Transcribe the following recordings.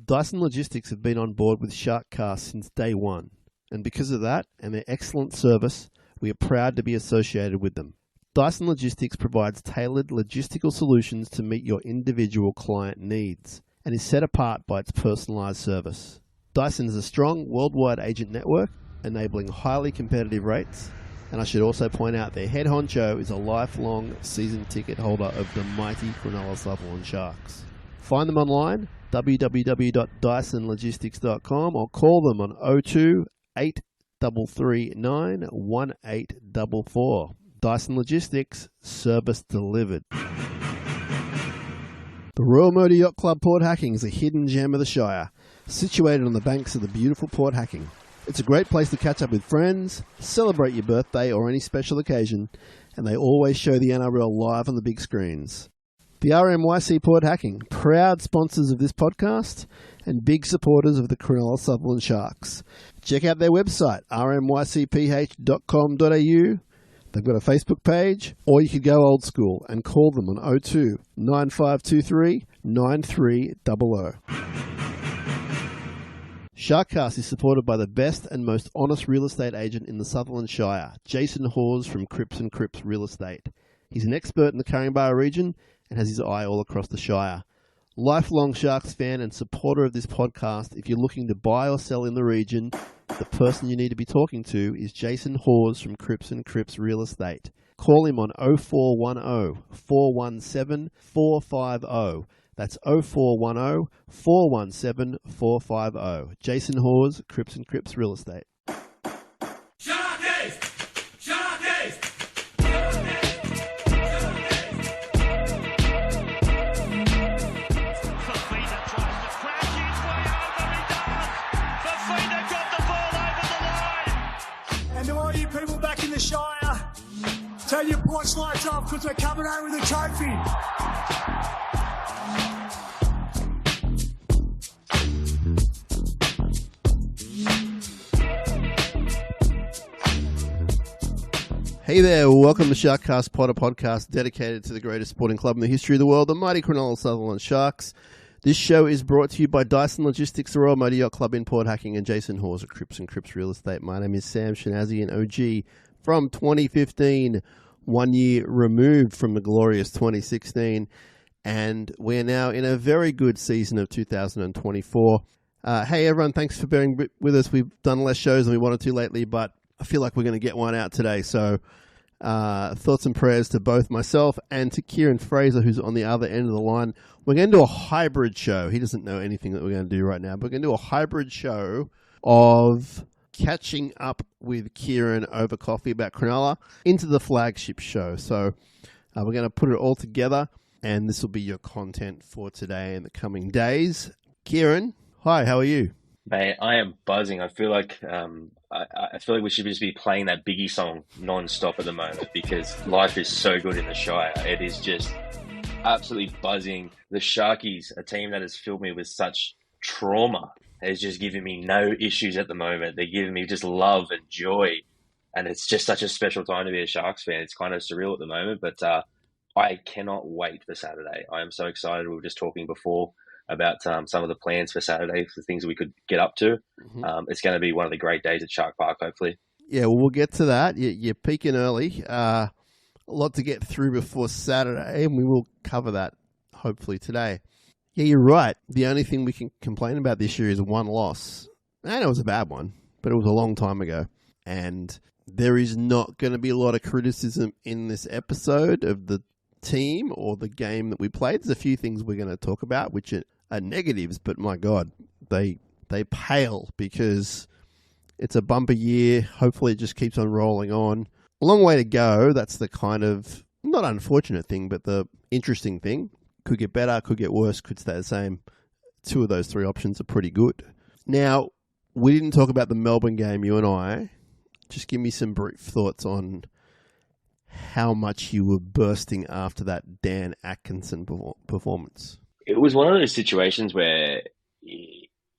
Dyson Logistics have been on board with SharkCast since day one, and because of that and their excellent service, we are proud to be associated with them. Dyson Logistics provides tailored logistical solutions to meet your individual client needs and is set apart by its personalised service. Dyson is a strong worldwide agent network, enabling highly competitive rates, and I should also point out their head honcho is a lifelong season ticket holder of the mighty Cronulla Sharks. Find them online, www.dysonlogistics.com, or call them on 02 8339 1844. Dyson Logistics, service delivered. The Royal Motor Yacht Club Port Hacking is a hidden gem of the Shire, situated on the banks of the beautiful Port Hacking. It's a great place to catch up with friends, celebrate your birthday or any special occasion, and they always show the NRL live on the big screens. The RMYC Port Hacking, proud sponsors of this podcast and big supporters of the Cronulla Sharks. Check out their website, rmycph.com.au. They've got a Facebook page, or you could go old school and call them on 02 9523 9300. SharkCast is supported by the best and most honest real estate agent in the Sutherland Shire, Jason Hawes from Cripps & Cripps Real Estate. He's an expert in the Caringbah region and has his eye all across the Shire. Lifelong Sharks fan and supporter of this podcast, if you're looking to buy or sell in the region, the person you need to be talking to is Jason Hawes from Cripps & Cripps Real Estate. Call him on 0410 417 450. That's 0410 417 450. Jason Hawes, Cripps & Cripps Real Estate. Sharkies! Sharkies! Fafita tries to crash his way over, he does! Fafita got the ball over the line! And to all you people back in the Shire, turn your porch lights off because we're coming home with a trophy. Hey there, welcome to SharkCast Potter Podcast, dedicated to the greatest sporting club in the history of the world, the mighty Cronulla Sutherland Sharks. This show is brought to you by Dyson Logistics, the Royal Motor Yacht Club in Port Hacking, and Jason Hawes at Cripps & Cripps Real Estate. My name is Sam Shinazzi, an OG from 2015, 1 year removed from the glorious 2016, and we're now in a very good season of 2024. Hey everyone, thanks for bearing with us. We've done less shows than we wanted to lately, but I feel like we're going to get one out today, so thoughts and prayers to both myself and to Kieran Fraser, who's on the other end of the line. We're going to do a hybrid show. He doesn't know anything that we're going to do right now, but we're going to do a hybrid show of catching up with Kieran over coffee about Cronulla into the Flagship show. So we're going to put it all together, and this will be your content for today and the coming days. Kieran, hi, how are you? Mate, I am buzzing. I feel like I feel like we should just be playing that Biggie song non-stop at the moment because life is so good in the Shire. It is just absolutely buzzing. The Sharkies, a team that has filled me with such trauma, has just given me no issues at the moment. They're giving me just love and joy, and it's just such a special time to be a Sharks fan. It's kind of surreal at the moment, but I cannot wait for Saturday. I am so excited. We were just talking before about some of the plans for Saturday, for things we could get up to. It's going to be one of the great days at Shark Park, hopefully. Yeah, well, we'll get to that. You're peaking early. A lot to get through before Saturday, and we will cover that hopefully today. Yeah, you're right. The only thing we can complain about this year is one loss. And it was a bad one, but it was a long time ago. And there is not going to be a lot of criticism in this episode of the team or the game that we played. There's a few things we're going to talk about, which are negatives, but my God, they pale because it's a bumper year. Hopefully it just keeps on rolling on. A long way to go. That's the kind of, not unfortunate thing, but the interesting thing. Could get better, could get worse, could stay the same. Two of those three options are pretty good. Now, we didn't talk about the Melbourne game, you and I. Just give me some brief thoughts on how much you were bursting after that Dan Atkinson performance. It was one of those situations where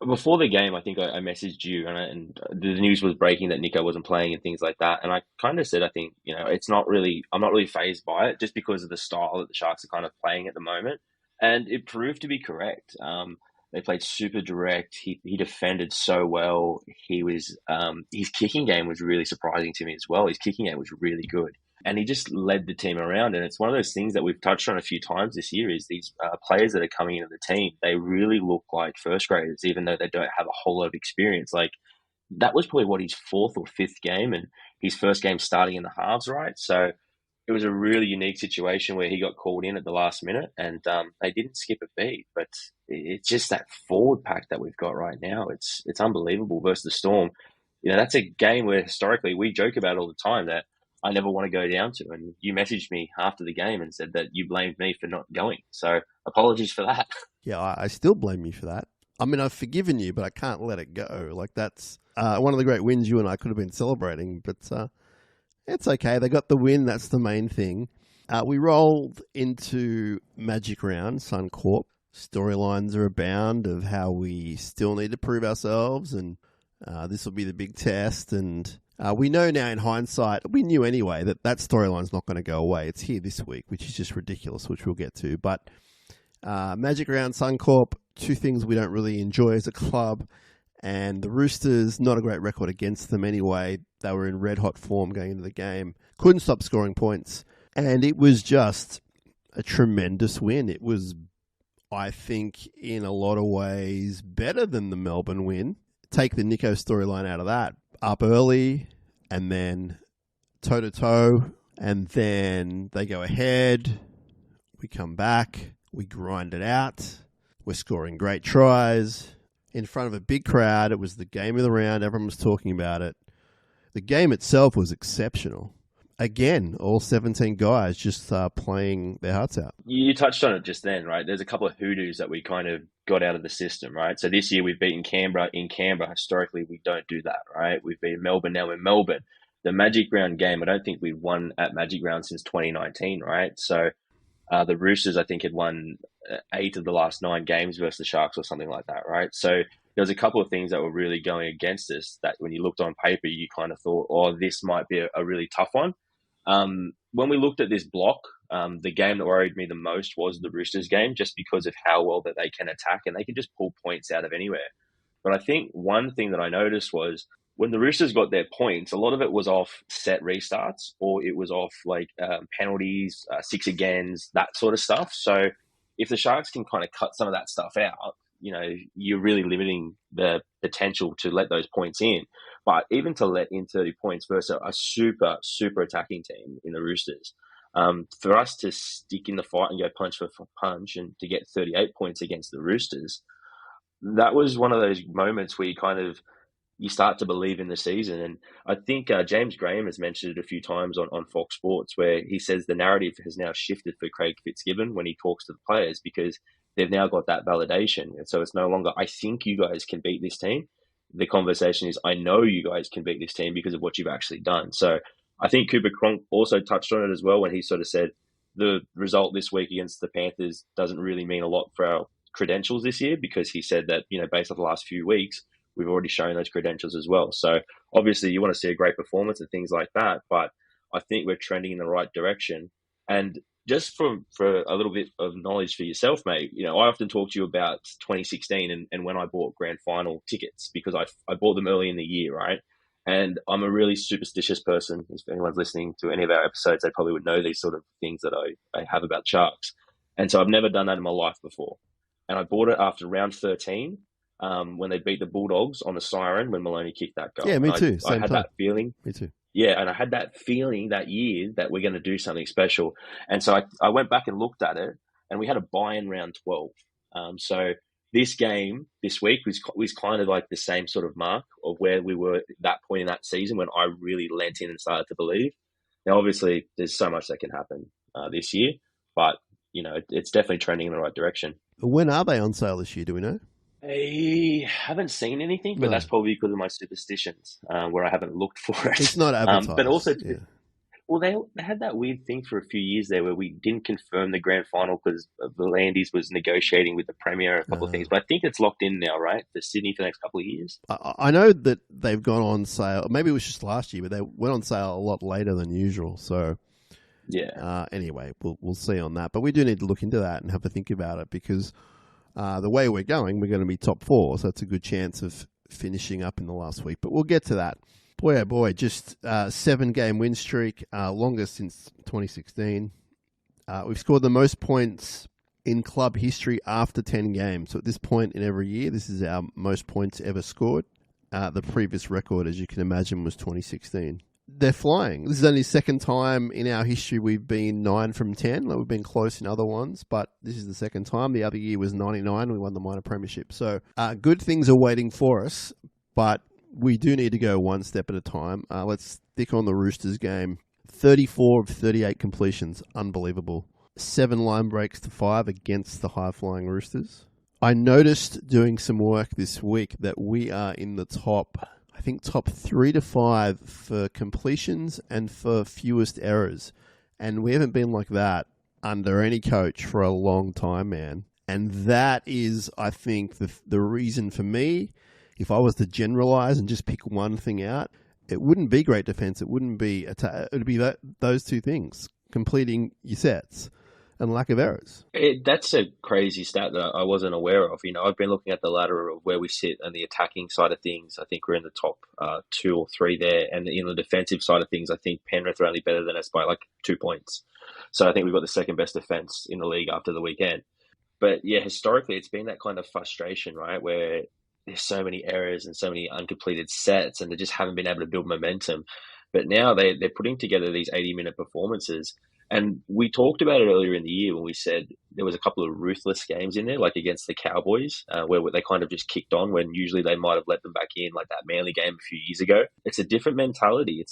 before the game, I think I messaged you and the news was breaking that Nico wasn't playing and things like that. And I kind of said, I think, I'm not really fazed by it just because of the style that the Sharks are kind of playing at the moment. And it proved to be correct. They played super direct. He defended so well. He was his kicking game was really surprising to me as well. His kicking game was really good, and he just led the team around. And it's one of those things that we've touched on a few times this year is these players that are coming into the team. They really look like first graders, even though they don't have a whole lot of experience. Like that was probably his fourth or fifth game, and his first game starting in the halves, right? So it was a really unique situation where he got called in at the last minute, and they didn't skip a beat. But it's just that forward pack that we've got right now. It's unbelievable versus the Storm. That's a game where historically we joke about all the time that I never want to go down to. And you messaged me after the game and said that you blamed me for not going. So apologies for that. Yeah, I still blame you for that. I mean, I've forgiven you, but I can't let it go. Like that's one of the great wins you and I could have been celebrating, but it's okay. They got the win. That's the main thing. We rolled into Magic Round, Suncorp. Storylines are abound of how we still need to prove ourselves, and this will be the big test. And we know now in hindsight, we knew anyway that storyline's not going to go away. It's here this week, which is just ridiculous, which we'll get to. But Magic Round, Suncorp, two things we don't really enjoy as a club. And the Roosters, not a great record against them anyway. They were in red-hot form going into the game. Couldn't stop scoring points. And it was just a tremendous win. It was, I think, in a lot of ways, better than the Melbourne win. Take the Nico storyline out of that. Up early, and then toe-to-toe, and then they go ahead. We come back. We grind it out. We're scoring great tries. In front of a big crowd. It was the game of the round. Everyone was talking about it. The game itself was exceptional. Again, all 17 guys just playing their hearts out. You touched on it just then, right? There's a couple of hoodoos that we kind of got out of the system, right? So this year we've beaten Canberra in Canberra. Historically, we don't do that, right? We've beaten Melbourne now in Melbourne. The Magic Round game, I don't think we've won at Magic Round since 2019, right? So the Roosters, I think, had won 8 of the last 9 games versus the Sharks or something like that, right? So there's a couple of things that were really going against us that when you looked on paper, you kind of thought, oh, this might be a really tough one. When we looked at this block, the game that worried me the most was the Roosters game, just because of how well that they can attack and they can just pull points out of anywhere. But I think one thing that I noticed was when the Roosters got their points, a lot of it was off set restarts, or it was off penalties, 6 agains, that sort of stuff. So if the Sharks can kind of cut some of that stuff out, you're really limiting the potential to let those points in. But even to let in 30 points versus a super, super attacking team in the Roosters, for us to stick in the fight and go punch for punch and to get 38 points against the Roosters, that was one of those moments where you start to believe in the season. And I think James Graham has mentioned it a few times on Fox Sports, where he says the narrative has now shifted for Craig Fitzgibbon when he talks to the players, because they've now got that validation. And so it's no longer, I think you guys can beat this team. The conversation is, I know you guys can beat this team because of what you've actually done. So I think Cooper Cronk also touched on it as well when he sort of said the result this week against the Panthers doesn't really mean a lot for our credentials this year, because he said that, based on the last few weeks, we've already shown those credentials as well. So obviously you want to see a great performance and things like that, but I think we're trending in the right direction. And just for a little bit of knowledge for yourself, mate, I often talk to you about 2016 and when I bought grand final tickets, because I bought them early in the year, right? And I'm a really superstitious person. If anyone's listening to any of our episodes, they probably would know these sort of things that I have about Sharks. And so I've never done that in my life before. And I bought it after round 13, when they beat the Bulldogs on the siren when Maloney kicked that goal. Yeah, me too. I had that feeling. Me too. Yeah, and I had that feeling that year that we're going to do something special. And so I went back and looked at it, and we had a bye in round 12. So this game this week was kind of like the same sort of mark of where we were at that point in that season when I really lent in and started to believe. Now, obviously, there's so much that can happen this year, but, it's definitely trending in the right direction. When are they on sale this year? Do we know? I haven't seen anything, but that's probably because of my superstitions, where I haven't looked for it. It's not advertised. But also, yeah. Well, they had that weird thing for a few years there where we didn't confirm the grand final because the Landis was negotiating with the Premier and a couple of things. But I think it's locked in now, right, for Sydney for the next couple of years. I know that they've gone on sale. Maybe it was just last year, but they went on sale a lot later than usual. So, yeah. Anyway, we'll see on that. But we do need to look into that and have a think about it because the way we're going, we're going to be top 4, so it's a good chance of finishing up in the last week. But we'll get to that. Boy, oh boy, just 7-game win streak, longest since 2016. We've scored the most points in club history after 10 games. So at this point in every year, this is our most points ever scored. The previous record, as you can imagine, was 2016. They're flying. This is only the second time in our history we've been 9 from 10. We've been close in other ones, but this is the second time. The other year was 99. We won the minor premiership. So good things are waiting for us, but we do need to go one step at a time. Let's stick on the Roosters game. 34 of 38 completions. Unbelievable. 7 line breaks to 5 against the high-flying Roosters. I noticed doing some work this week that we are in the top 3 to 5 for completions and for fewest errors. And we haven't been like that under any coach for a long time, man. And that is, I think, the reason for me, if I was to generalize and just pick one thing out, it wouldn't be great defense. It wouldn't be it would be those two things, completing your sets and lack of errors. That's a crazy stat that I wasn't aware of. I've been looking at the ladder of where we sit on the attacking side of things. I think we're in the top 2 or 3 there. And in the defensive side of things, I think Penrith are only better than us by like 2 points. So I think we've got the second best defense in the league after the weekend. But yeah, historically, it's been that kind of frustration, right, where there's so many errors and so many uncompleted sets and they just haven't been able to build momentum. But now they're putting together these 80-minute performances. And we talked about it earlier in the year when we said there was a couple of ruthless games in there, like against the Cowboys, where they kind of just kicked on when usually they might have let them back in, like that Manly game a few years ago. It's a different mentality.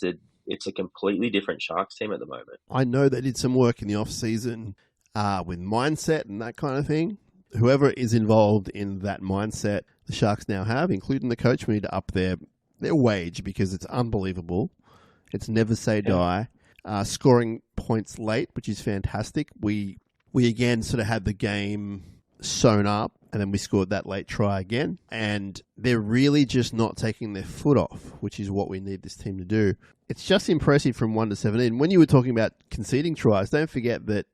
It's a completely different Sharks team at the moment. I know they did some work in the off-season with mindset and that kind of thing. Whoever is involved in that mindset the Sharks now have, including the coach, we need to up their wage because it's unbelievable. It's never say die. Scoring points late, which is fantastic. We again sort of had the game sewn up, and then we scored that late try again. And they're really just not taking their foot off, which is what we need this team to do. It's just impressive from 1 to 17. When you were talking about conceding tries, don't forget that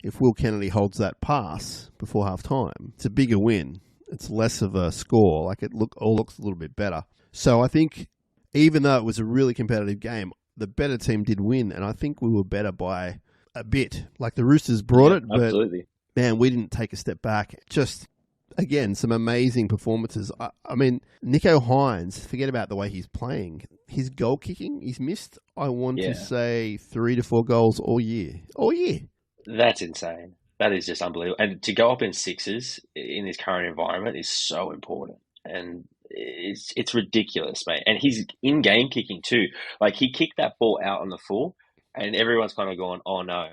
if Will Kennedy holds that pass before half-time, it's a bigger win. It's less of a score. Like all looks a little bit better. So I think even though it was a really competitive game, the better team did win, and I think we were better by a bit. Like the Roosters brought it, but absolutely. Man, we didn't take a step back. Just, again, some amazing performances. I mean, Nico Hines, forget about the way he's playing. His goal kicking, he's missed, I want to say, 3 to 4 goals all year. All year. That's insane. That is just unbelievable. And to go up in sixes in this current environment is so important. And it's ridiculous, mate. And he's in-game kicking too. Like, he kicked that ball out on the full, and everyone's kind of going, oh no,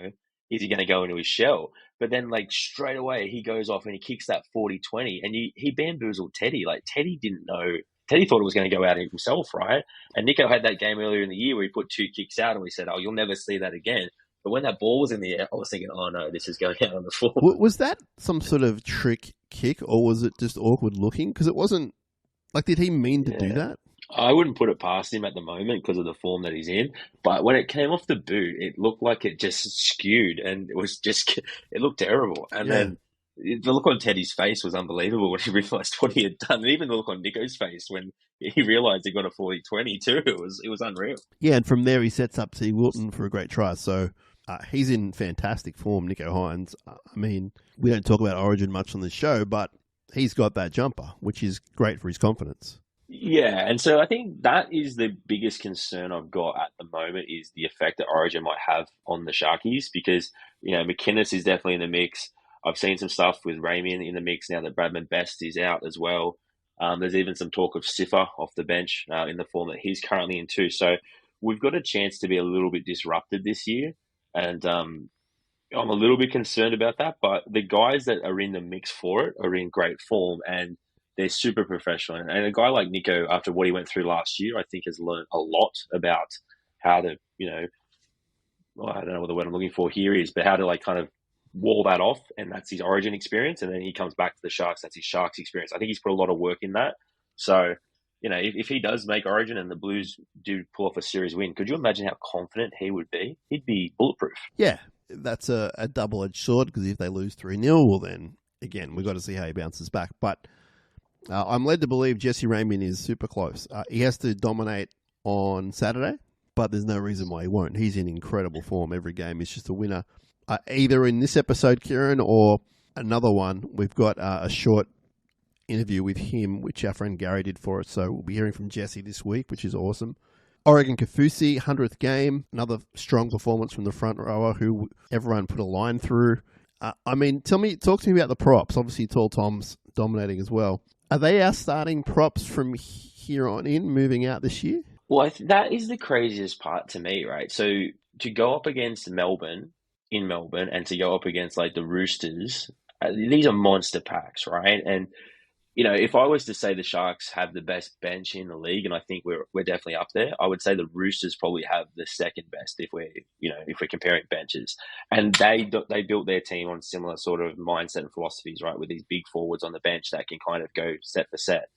is he going to go into his shell? But then, like, straight away, he goes off and he kicks that 40-20, and he bamboozled Teddy. Like, Teddy didn't know. Teddy thought it was going to go out himself, right? And Nico had that game earlier in the year where he put 2 kicks out, and we said, oh, you'll never see that again. But when that ball was in the air, I was thinking, oh no, this is going out on the full. Was that some sort of trick kick, or was it just awkward looking? Because it wasn't. Like, did he mean to do that? I wouldn't put it past him at the moment because of the form that he's in. But when it came off the boot, it looked like it just skewed, and it looked terrible. And then the look on Teddy's face was unbelievable when he realised what he had done. And even the look on Nico's face when he realised he got a 40-20 too. It was unreal. Yeah, and from there he sets up T. Wilton for a great try. So he's in fantastic form, Nico Hines. I mean, we don't talk about Origin much on the show, but he's got that jumper, which is great for his confidence. Yeah, and so I think that is the biggest concern I've got at the moment is the effect that Origin might have on the Sharkies because, McInnes is definitely in the mix. I've seen some stuff with Ramian in the mix now that Bradman Best is out as well. There's even some talk of Siffer off the bench in the form that he's currently in too. So we've got a chance to be a little bit disrupted this year, and I'm a little bit concerned about that, but the guys that are in the mix for it are in great form and they're super professional. And a guy like Nico, after what he went through last year, I think has learned a lot about how to, I don't know what the word I'm looking for here is, but how to like kind of wall that off. And that's his Origin experience. And then he comes back to the Sharks. That's his Sharks experience. I think he's put a lot of work in that. So, if he does make Origin and the Blues do pull off a series win, could you imagine how confident he would be? He'd be bulletproof. Yeah. That's a double-edged sword because if they lose 3-0, well then again, we've got to see how he bounces back. But I'm led to believe Jesse Ramien is super close. He has to dominate on Saturday, but there's no reason why he won't. He's in incredible form. Every game is just a winner. Either in this episode, Kieran, or another one, we've got a short interview with him, which our friend Gary did for us. So we'll be hearing from Jesse this week, which is awesome. Oregon Kaufusi, 100th game, another strong performance from the front rower who everyone put a line through. Talk to me about the props. Obviously, Tall Tom's dominating as well. Are they our starting props from here on in, moving out this year? Well, that is the craziest part to me, right? So to go up against Melbourne, and to go up against like the Roosters, these are monster packs, right? And if I was to say the Sharks have the best bench in the league, and I think we're definitely up there, I would say the Roosters probably have the second best if we're comparing benches. And they built their team on similar sort of mindset and philosophies, right, with these big forwards on the bench that can kind of go set for set.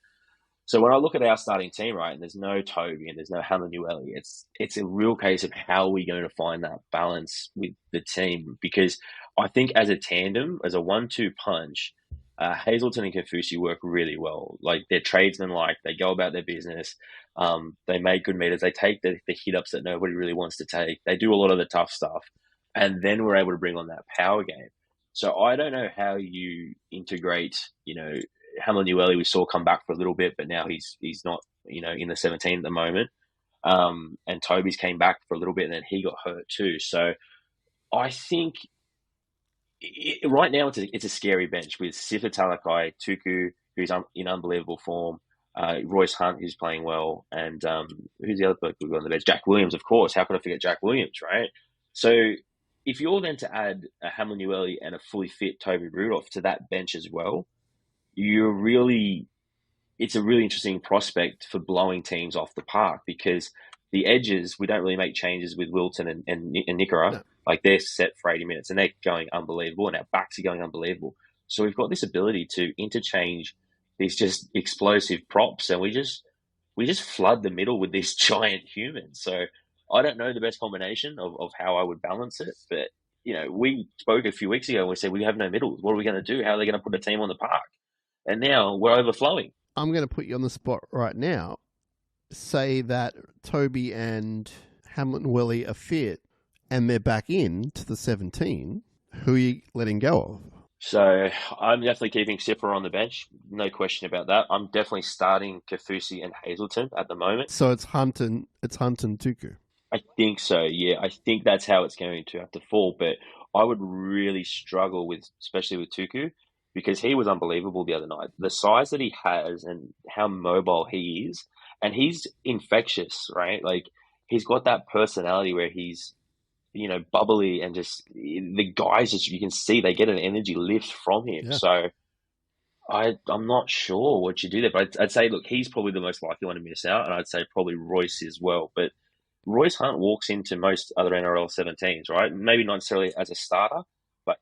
So when I look at our starting team, right, and there's no Toby and there's no Hamlin-Uele, it's a real case of how are we going to find that balance with the team? Because I think as a tandem, as a 1-2 punch, Hazelton and Kaufusi work really well. Like, they're tradesmen-like. They go about their business. They make good meters. They take the hit-ups that nobody really wants to take. They do a lot of the tough stuff. And then we're able to bring on that power game. So I don't know how you integrate, Hamlin-Uele we saw come back for a little bit, but now he's not, in the 17 at the moment. And Toby's came back for a little bit and then he got hurt too. So I think right now it's a scary bench with Sifa Talakai, Tuku, who's in unbelievable form, Royce Hunt, who's playing well, and who's the other bloke we've got on the bench? Jack Williams, of course. How can I forget Jack Williams, right? So if you're then to add a Hamlin-Uele and a fully fit Toby Rudolph to that bench as well, it's a really interesting prospect for blowing teams off the park, because the edges, we don't really make changes with Wilton and Nickera. No. Like, they're set for 80 minutes and they're going unbelievable, and our backs are going unbelievable. So we've got this ability to interchange these just explosive props, and we just flood the middle with these giant humans. So I don't know the best combination of how I would balance it, but we spoke a few weeks ago and we said we have no middles. What are we going to do? How are they going to put a team on the park? And now we're overflowing. I'm going to put you on the spot right now. Say that Toby and Hamlin-Uele are fit and they're back in to the 17. Who are you letting go of? So I'm definitely keeping Sipper on the bench. No question about that. I'm definitely starting Kaufusi and Hazelton at the moment. So it's Hunt and Tuku. I think so, yeah. I think that's how it's going to have to fall. But I would really struggle especially with Tuku, because he was unbelievable the other night. The size that he has and how mobile he is, and he's infectious, right? Like, he's got that personality where he's, bubbly, and just the guys, just you can see they get an energy lift from him. Yeah. So I'm not sure what you do there, but I'd say, look, he's probably the most likely one to miss out, and I'd say probably Royce as well. But Royce Hunt walks into most other NRL 17s, right? Maybe not necessarily as a starter, but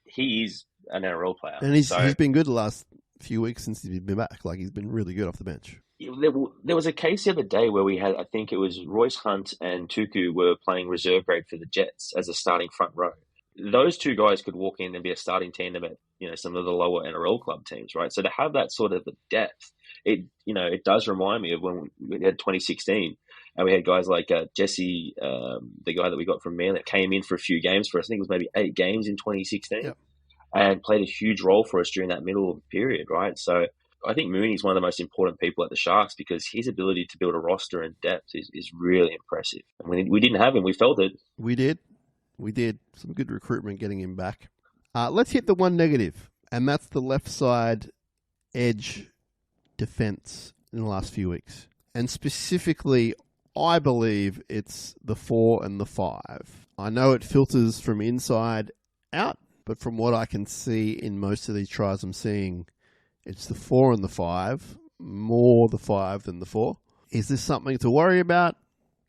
he is an NRL player. And he's been good the last few weeks since he's been back. Like, he's been really good off the bench. There was a case the other day where we had, I think it was Royce Hunt and Tuku were playing reserve grade for the Jets as a starting front row. Those two guys could walk in and be a starting tandem at, some of the lower NRL club teams, right? So to have that sort of depth, it does remind me of when we had 2016 and we had guys like Jesse, the guy that we got from Manly, that came in for a few games for us. I think it was maybe 8 games in 2016. Yep. And played a huge role for us during that middle period, right? So I think Mooney's one of the most important people at the Sharks, because his ability to build a roster and depth is really impressive. And we didn't have him. We felt it. We did. Some good recruitment getting him back. Let's hit the one negative, and that's the left side edge defense in the last few weeks. And specifically, I believe it's the 4 and the 5. I know it filters from inside out, but from what I can see in most of these tries I'm seeing, it's the 4 and the 5, more the 5 than the 4. Is this something to worry about?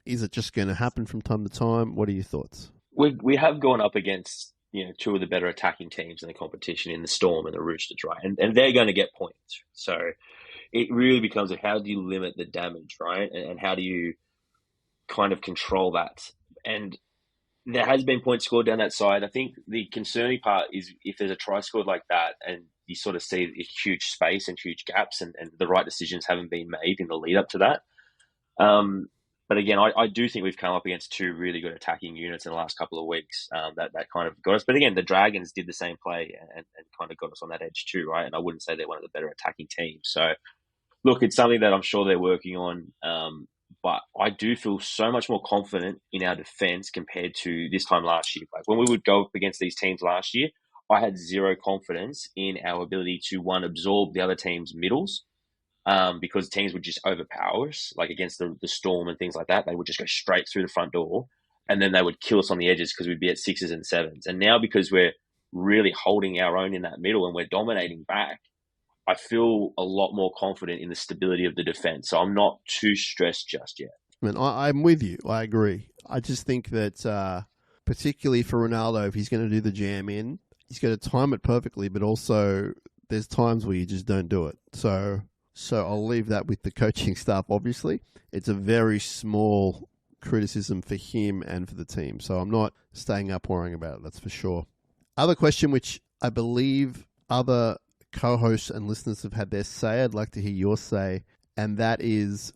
Is it just going to happen from time to time? What are your thoughts? We have gone up against two of the better attacking teams in the competition, in the Storm and the Roosters, right? And they're going to get points. So it really becomes how do you limit the damage, right? And how do you kind of control that? And there has been points scored down that side. I think the concerning part is if there's a try scored like that and you sort of see a huge space and huge gaps, and the right decisions haven't been made in the lead up to that. But again, I do think we've come up against two really good attacking units in the last couple of weeks that kind of got us. But again, the Dragons did the same play and kind of got us on that edge too, right? And I wouldn't say they're one of the better attacking teams. So, look, it's something that I'm sure they're working on. But I do feel so much more confident in our defence compared to this time last year. Like when we would go up against these teams last year, I had zero confidence in our ability to, one, absorb the other team's middles, because teams would just overpower us, like against the Storm and things like that. They would just go straight through the front door, and then they would kill us on the edges because we'd be at 6s and 7s. And now, because we're really holding our own in that middle and we're dominating back, I feel a lot more confident in the stability of the defence. So I'm not too stressed just yet. I'm with you. I agree. I just think that particularly for Ronaldo, if he's going to do the jam in, he's going to time it perfectly, but also there's times where you just don't do it. So I'll leave that with the coaching staff, obviously. It's a very small criticism for him and for the team. So I'm not staying up worrying about it, that's for sure. Other question, which I believe other co-hosts and listeners have had their say, I'd like to hear your say, and that is,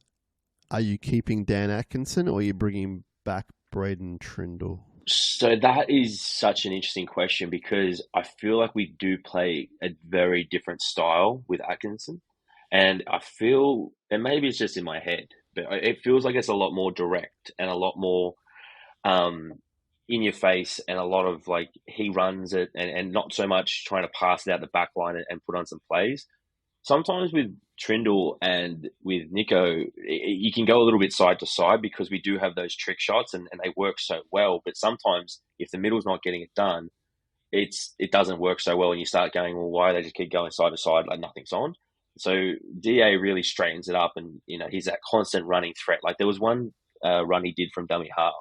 are you keeping Dan Atkinson or are you bringing back Braden Trindle? So that is such an interesting question, because I feel like we do play a very different style with Atkinson. And I feel, and maybe it's just in my head, but it feels like it's a lot more direct and a lot more in your face, and a lot of like he runs it and not so much trying to pass it out the back line and put on some plays. Sometimes with Trindle and with Nico, you can go a little bit side to side because we do have those trick shots and they work so well. But sometimes if the middle's not getting it done, it doesn't work so well, and you start going, well, why do they just keep going side to side like nothing's on? So DA really straightens it up, and he's that constant running threat. Like there was one run he did from dummy half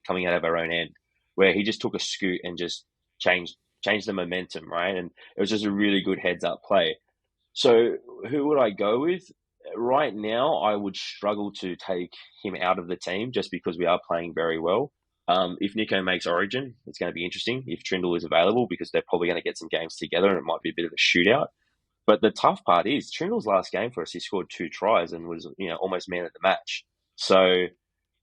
coming out of our own end where he just took a scoot and just changed the momentum, right? And it was just a really good heads up play. So who would I go with? Right now, I would struggle to take him out of the team just because we are playing very well. If Nico makes Origin, it's going to be interesting if Trindle is available, because they're probably going to get some games together and it might be a bit of a shootout. But the tough part is Trindle's last game for us, he scored 2 tries and was almost man of the match. So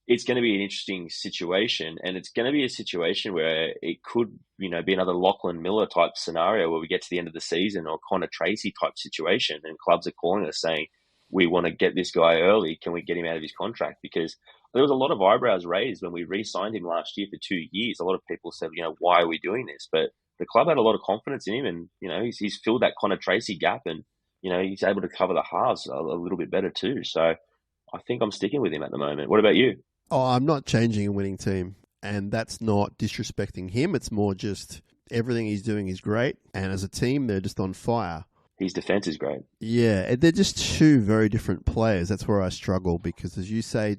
it's going to be an interesting situation, and it's going to be a situation where it could be another Lachlan Miller type scenario where we get to the end of the season, or Connor Tracy type situation, and clubs are calling us saying, we want to get this guy early. Can we get him out of his contract? Because there was a lot of eyebrows raised when we re-signed him last year for 2 years. A lot of people said, why are we doing this? But the club had a lot of confidence in him, and he's filled that Connor Tracy gap, and he's able to cover the halves a little bit better too. So I think I'm sticking with him at the moment. What about you? Oh, I'm not changing a winning team, and that's not disrespecting him. It's more just everything he's doing is great, and as a team, they're just on fire. His defense is great. Yeah, they're just two very different players. That's where I struggle, because as you say,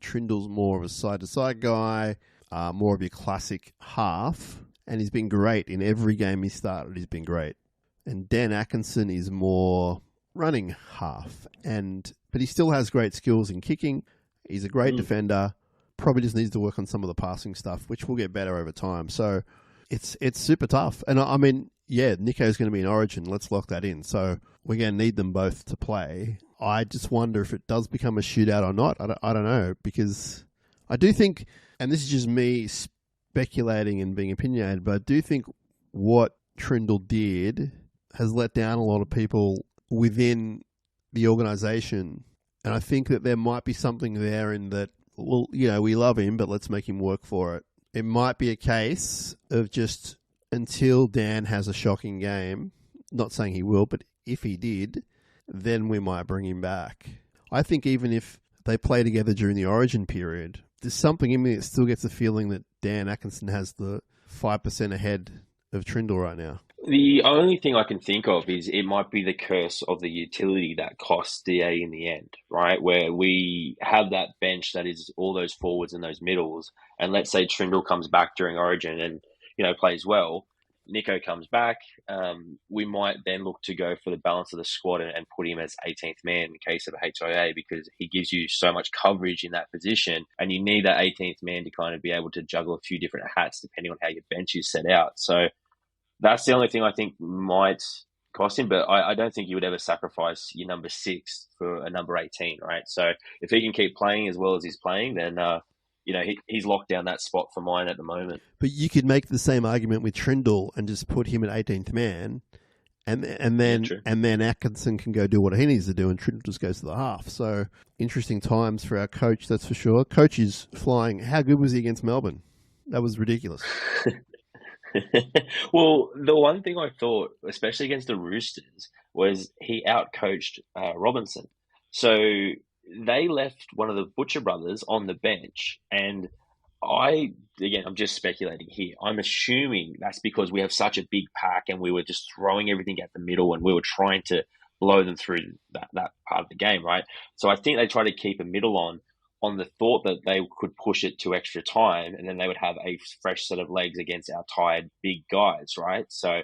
Trindle's more of a side-to-side guy, more of your classic half, and he's been great in every game he started. He's been great. And Dan Atkinson is more running half, but he still has great skills in kicking. He's a great defender. Probably just needs to work on some of the passing stuff, which will get better over time. So it's super tough. And I mean, yeah, Nico's going to be in Origin. Let's lock that in. So we're going to need them both to play. I just wonder if it does become a shootout or not. I don't know, because I do think, and this is just me speculating and being opinionated, but I do think what Trindle did has let down a lot of people within the organisation. And I think that there might be something there in that, well, we love him, but let's make him work for it. It might be a case of just until Dan has a shocking game, not saying he will, but if he did, then we might bring him back. I think even if they play together during the Origin period, there's something in me that still gets the feeling that Dan Atkinson has the 5% ahead of Trindle right now. The only thing I can think of is it might be the curse of the utility that costs DA in the end, right? Where we have that bench that is all those forwards and those middles, and let's say Trindle comes back during Origin and plays well. Nico comes back. We might then look to go for the balance of the squad and put him as 18th man in case of a HIA, because he gives you so much coverage in that position, and you need that 18th man to kind of be able to juggle a few different hats depending on how your bench is set out. So that's the only thing I think might cost him. But I don't think you would ever sacrifice your number 6 for a number 18, right? So if he can keep playing as well as he's playing, then he's locked down that spot for mine at the moment. But you could make the same argument with Trindle and just put him at 18th man, and then Atkinson can go do what he needs to do, and Trindle just goes to the half. So interesting times for our coach, that's for sure. Coach is flying. How good was he against Melbourne? That was ridiculous. Well, the one thing I thought, especially against the Roosters, was he outcoached Robinson. So they left one of the Butcher brothers on the bench, and I'm just speculating here. I'm assuming that's because we have such a big pack and we were just throwing everything at the middle and we were trying to blow them through that part of the game, right? So I think they try to keep a middle on the thought that they could push it to extra time and then they would have a fresh set of legs against our tired big guys, right? So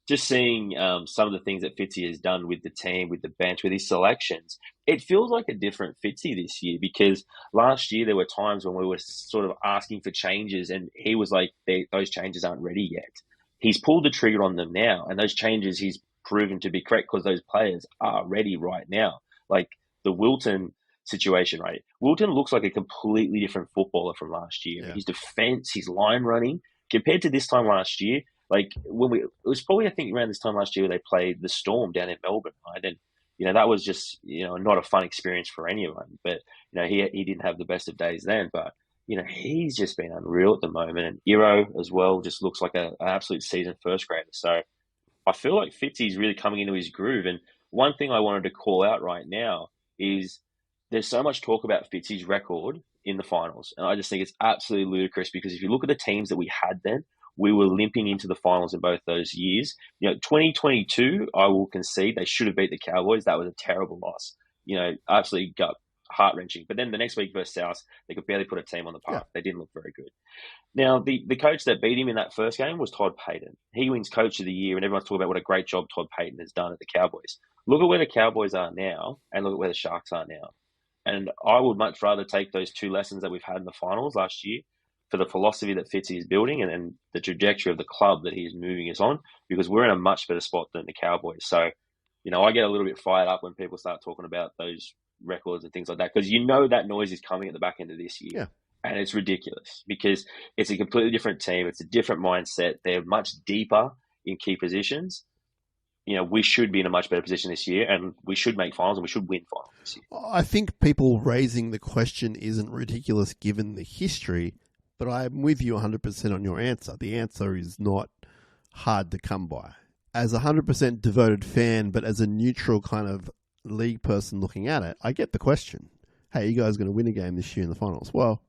just seeing some of the things that Fitzy has done with the team, with the bench, with his selections, it feels like a different Fitzy this year, because last year there were times when we were sort of asking for changes and he was like, those changes aren't ready yet. He's pulled the trigger on them now, and those changes he's proven to be correct because those players are ready right now. Like the Wilton situation, right? Wilton looks like a completely different footballer from last year. Yeah. His defense, his line running, compared to this time last year, like it was probably, I think, around this time last year where they played the Storm down in Melbourne, right? And that was just, not a fun experience for anyone. But, he didn't have the best of days then. But, he's just been unreal at the moment. And Iro as well just looks like an absolute seasoned first grader. So I feel like Fitzy's really coming into his groove. And one thing I wanted to call out right now is there's so much talk about Fitzy's record in the finals. And I just think it's absolutely ludicrous, because if you look at the teams that we had then, we were limping into the finals in both those years. 2022, I will concede they should have beat the Cowboys. That was a terrible loss. Absolutely heart-wrenching. But then the next week versus South, they could barely put a team on the park. Yeah. They didn't look very good. Now, the coach that beat him in that first game was Todd Payten. He wins Coach of the Year, and everyone's talking about what a great job Todd Payten has done at the Cowboys. Look at where the Cowboys are now, and look at where the Sharks are now. And I would much rather take those two lessons that we've had in the finals last year for the philosophy that Fitzy is building and the trajectory of the club that he's moving us on, because we're in a much better spot than the Cowboys. So, I get a little bit fired up when people start talking about those records and things like that, because that noise is coming at the back end of this year. Yeah. And it's ridiculous because it's a completely different team. It's a different mindset. They're much deeper in key positions. We should be in a much better position this year, and we should make finals, and we should win finals this year. I think people raising the question isn't ridiculous given the history, but I'm with you 100% on your answer. The answer is not hard to come by. As a 100% devoted fan, but as a neutral kind of league person looking at it, I get the question. Hey, you guys going to win a game this year in the finals? Well,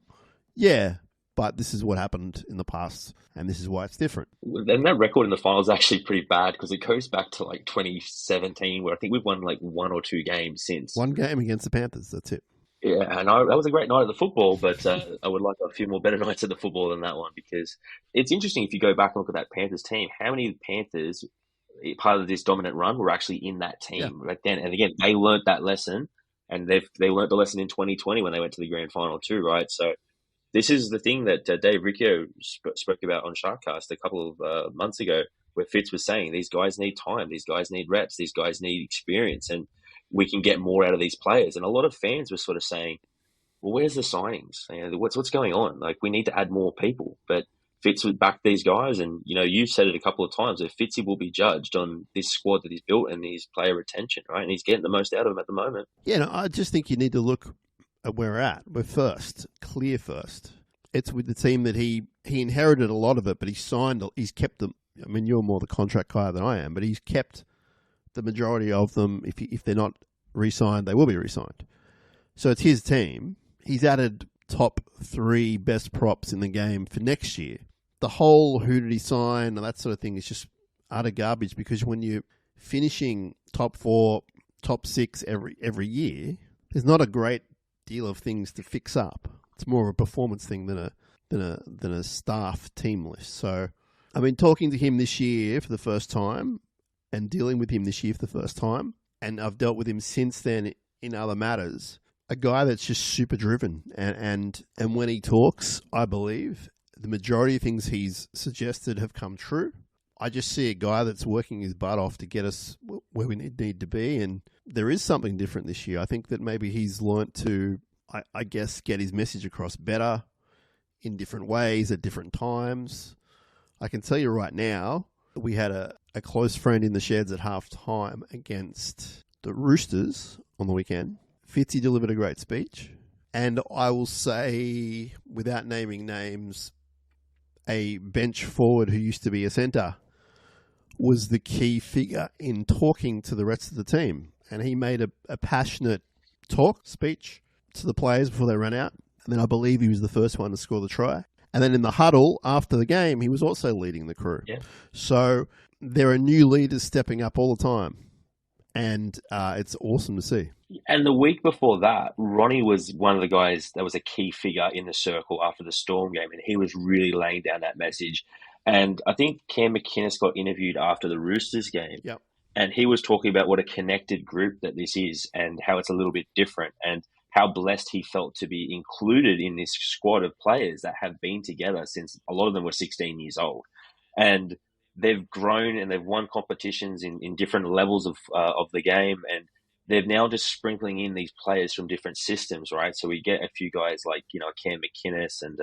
yeah, but this is what happened in the past, and this is why it's different. And that record in the finals is actually pretty bad, because it goes back to 2017, where I think we've won 1 or 2 games since. One game against the Panthers, that's it. Yeah, and that was a great night at the football, but I would like a few more better nights at the football than that one, because it's interesting if you go back and look at that Panthers team, how many Panthers, part of this dominant run, were actually in that team back then. And again, they learnt that lesson, and they learnt the lesson in 2020 when they went to the grand final too, right? So this is the thing that Dave Riccio spoke about on SharkCast a couple of months ago, where Fitz was saying these guys need time, these guys need reps, these guys need experience, and we can get more out of these players. And a lot of fans were sort of saying, well, where's the signings? What's going on? We need to add more people. But Fitz would back these guys, and you said it a couple of times, that Fitzy will be judged on this squad that he's built and his player retention, right? And he's getting the most out of them at the moment. Yeah, no, I just think you need to look at where we're at. We're first, clear first. It's with the team that he inherited a lot of it, but he's kept them. I mean, you're more the contract guy than I am, but he's kept the majority of them. If they're not re-signed, they will be re-signed. So it's his team. He's added top 3 best props in the game for next year. The whole who did he sign and that sort of thing is just utter garbage, because when you're finishing top 4, top 6 every year, there's not a great deal of things to fix up. It's more of a performance thing than a staff team list. So I've been talking to him this year for the first time and dealing with him this year for the first time, and I've dealt with him since then in other matters. A guy that's just super driven, and when he talks, I believe the majority of things he's suggested have come true. I just see a guy that's working his butt off to get us where we need to be, and there is something different this year. I think that maybe he's learnt to, I guess, get his message across better in different ways at different times. I can tell you right now, we had a close friend in the sheds at half-time against the Roosters on the weekend. Fitzy delivered a great speech. And I will say, without naming names, a bench forward who used to be a centre was the key figure in talking to the rest of the team. And he made a passionate speech to the players before they ran out. And then I believe he was the first one to score the try. And then in the huddle after the game, he was also leading the crew. Yeah. So there are new leaders stepping up all the time. And it's awesome to see. And the week before that, Ronnie was one of the guys that was a key figure in the circle after the Storm game, and he was really laying down that message. And I think Cam McInnes got interviewed after the Roosters game, Yep. and he was talking about what a connected group that this is and how it's a little bit different and how blessed he felt to be included in this squad of players that have been together since a lot of them were 16 years old. And they've grown and they've won competitions in different levels of the game, and they're now just sprinkling in these players from different systems, right? So we get a few guys like, Cam McInnes and,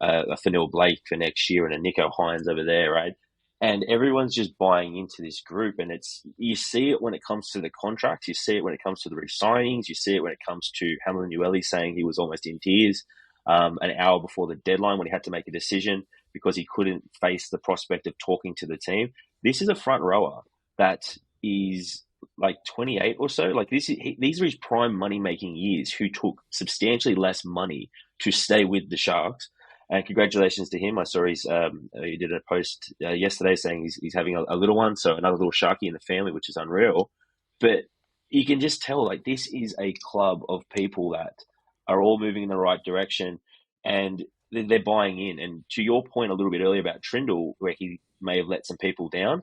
a Fanil Blake for next year and a Nico Hines over there, right? And everyone's just buying into this group, and you see it when it comes to the contracts, you see it when it comes to the re-signings, you see it when it comes to Hamlin Ueli saying he was almost in tears an hour before the deadline when he had to make a decision because he couldn't face the prospect of talking to the team. This is a front rower that is like 28 or so. Like these are his prime money-making years, who took substantially less money to stay with the Sharks. And congratulations to him. I saw he did a post yesterday saying he's having a little one, so another little Sharky in the family, which is unreal. But you can just tell, like, this is a club of people that are all moving in the right direction, and they're buying in. And to your point a little bit earlier about Trindle, where he may have let some people down,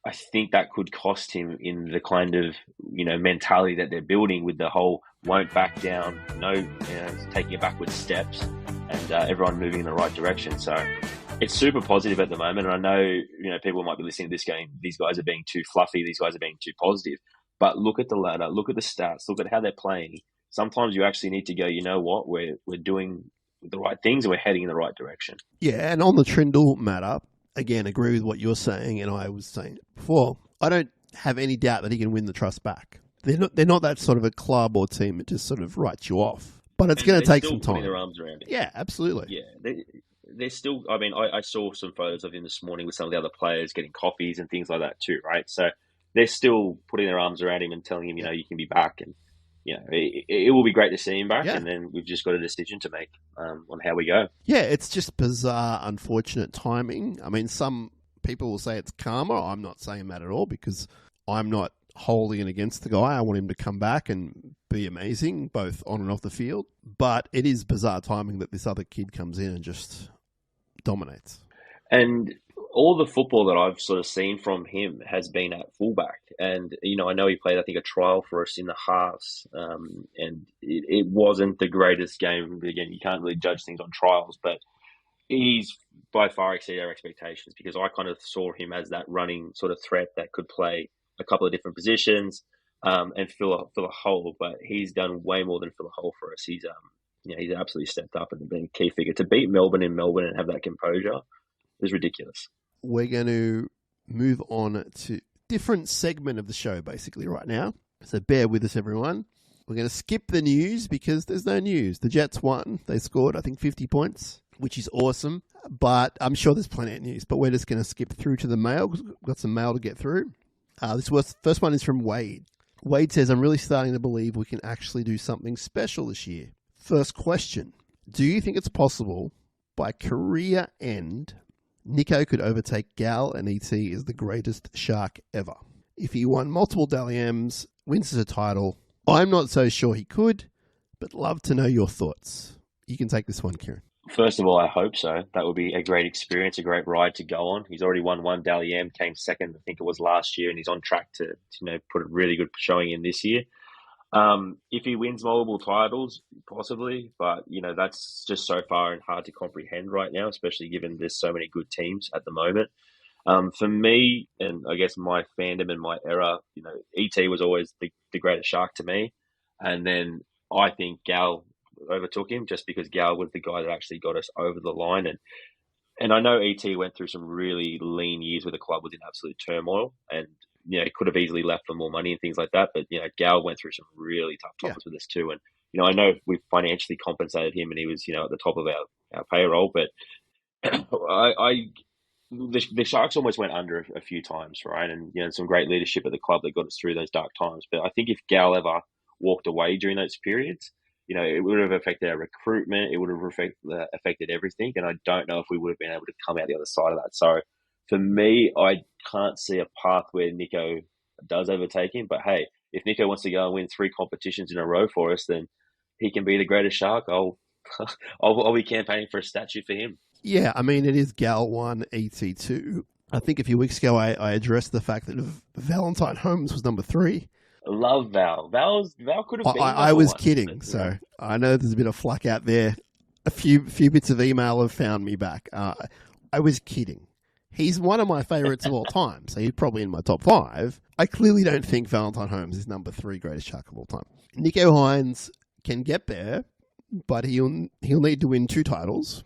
I think that could cost him in the kind of, mentality that they're building with the whole won't back down, taking backwards steps, and everyone moving in the right direction. So it's super positive at the moment. And I know, people might be listening to this game, these guys are being too fluffy, these guys are being too positive. But look at the ladder, look at the stats, look at how they're playing. Sometimes you actually need to go, you know what, we're doing the right things and we're heading in the right direction. Yeah, and on the Trindle matter, again, agree with what you're saying, and I was saying before, I don't have any doubt that he can win the trust back. They're not that sort of a club or team that just sort of writes you off. But it's going to take some time. Their arms around it. Yeah, absolutely. Yeah, they're still. I mean, I saw some photos of him this morning with some of the other players getting coffees and things like that too, right? So they're still putting their arms around him and telling him, you can be back, and it will be great to see him back. Yeah. And then we've just got a decision to make on how we go. Yeah, it's just bizarre, unfortunate timing. I mean, some people will say it's karma. I'm not saying that at all because I'm not holding it against the guy. I want him to come back and be amazing, both on and off the field. But it is bizarre timing that this other kid comes in and just dominates. And all the football that I've sort of seen from him has been at fullback. And, I know he played, I think, a trial for us in the halves. And it wasn't the greatest game. Again, you can't really judge things on trials, but he's by far exceeded our expectations because I kind of saw him as that running sort of threat that could play a couple of different positions and fill a hole. But he's done way more than fill a hole for us. He's absolutely stepped up and been a key figure. To beat Melbourne in Melbourne and have that composure is ridiculous. We're going to move on to different segment of the show basically right now. So bear with us, everyone. We're going to skip the news because there's no news. The Jets won. They scored, I think, 50 points, which is awesome. But I'm sure there's plenty of news. But we're just going to skip through to the mail because we've got some mail to get through. First one is from Wade. Wade says, I'm really starting to believe we can actually do something special this year. First question. Do you think it's possible by career end Nico could overtake Gal and ET as the greatest Shark ever? If he won multiple Dally M's, wins a title, I'm not so sure he could, but love to know your thoughts. You can take this one, Kieran. First of all, I hope so. That would be a great experience, a great ride to go on. He's already won one Dally M, came second, I think it was last year, and he's on track to put a really good showing in this year. If he wins multiple titles, possibly, but that's just so far and hard to comprehend right now, especially given there's so many good teams at the moment. For me, and I guess my fandom and my era, ET was always the greatest Shark to me. And then I think Gal overtook him just because Gal was the guy that actually got us over the line. And I know ET went through some really lean years where the club was in absolute turmoil and, he could have easily left for more money and things like that. But, Gal went through some really tough Yeah. times with us too. And, I know we've financially compensated him and he was, at the top of our payroll. But the Sharks almost went under a few times, right? And, some great leadership at the club that got us through those dark times. But I think if Gal ever walked away during those periods, it would have affected our recruitment. It would have affected everything. And I don't know if we would have been able to come out the other side of that. So for me, I can't see a path where Nico does overtake him. But hey, if Nico wants to go and win 3 competitions in a row for us, then he can be the greatest Shark. I'll be campaigning for a statue for him. Yeah, I mean, it is Gal 1, ET 2. I think a few weeks ago I addressed the fact that Valentine Holmes was number 3. I love Val. Val could have been. I was one, kidding, but, so I know there's a bit of flack out there. A few bits of email have found me back. I was kidding. He's one of my favourites of all time, so he's probably in my top 5. I clearly don't think Valentine Holmes is number 3 greatest Shark of all time. Nico Hines can get there, but he'll need to win 2 titles.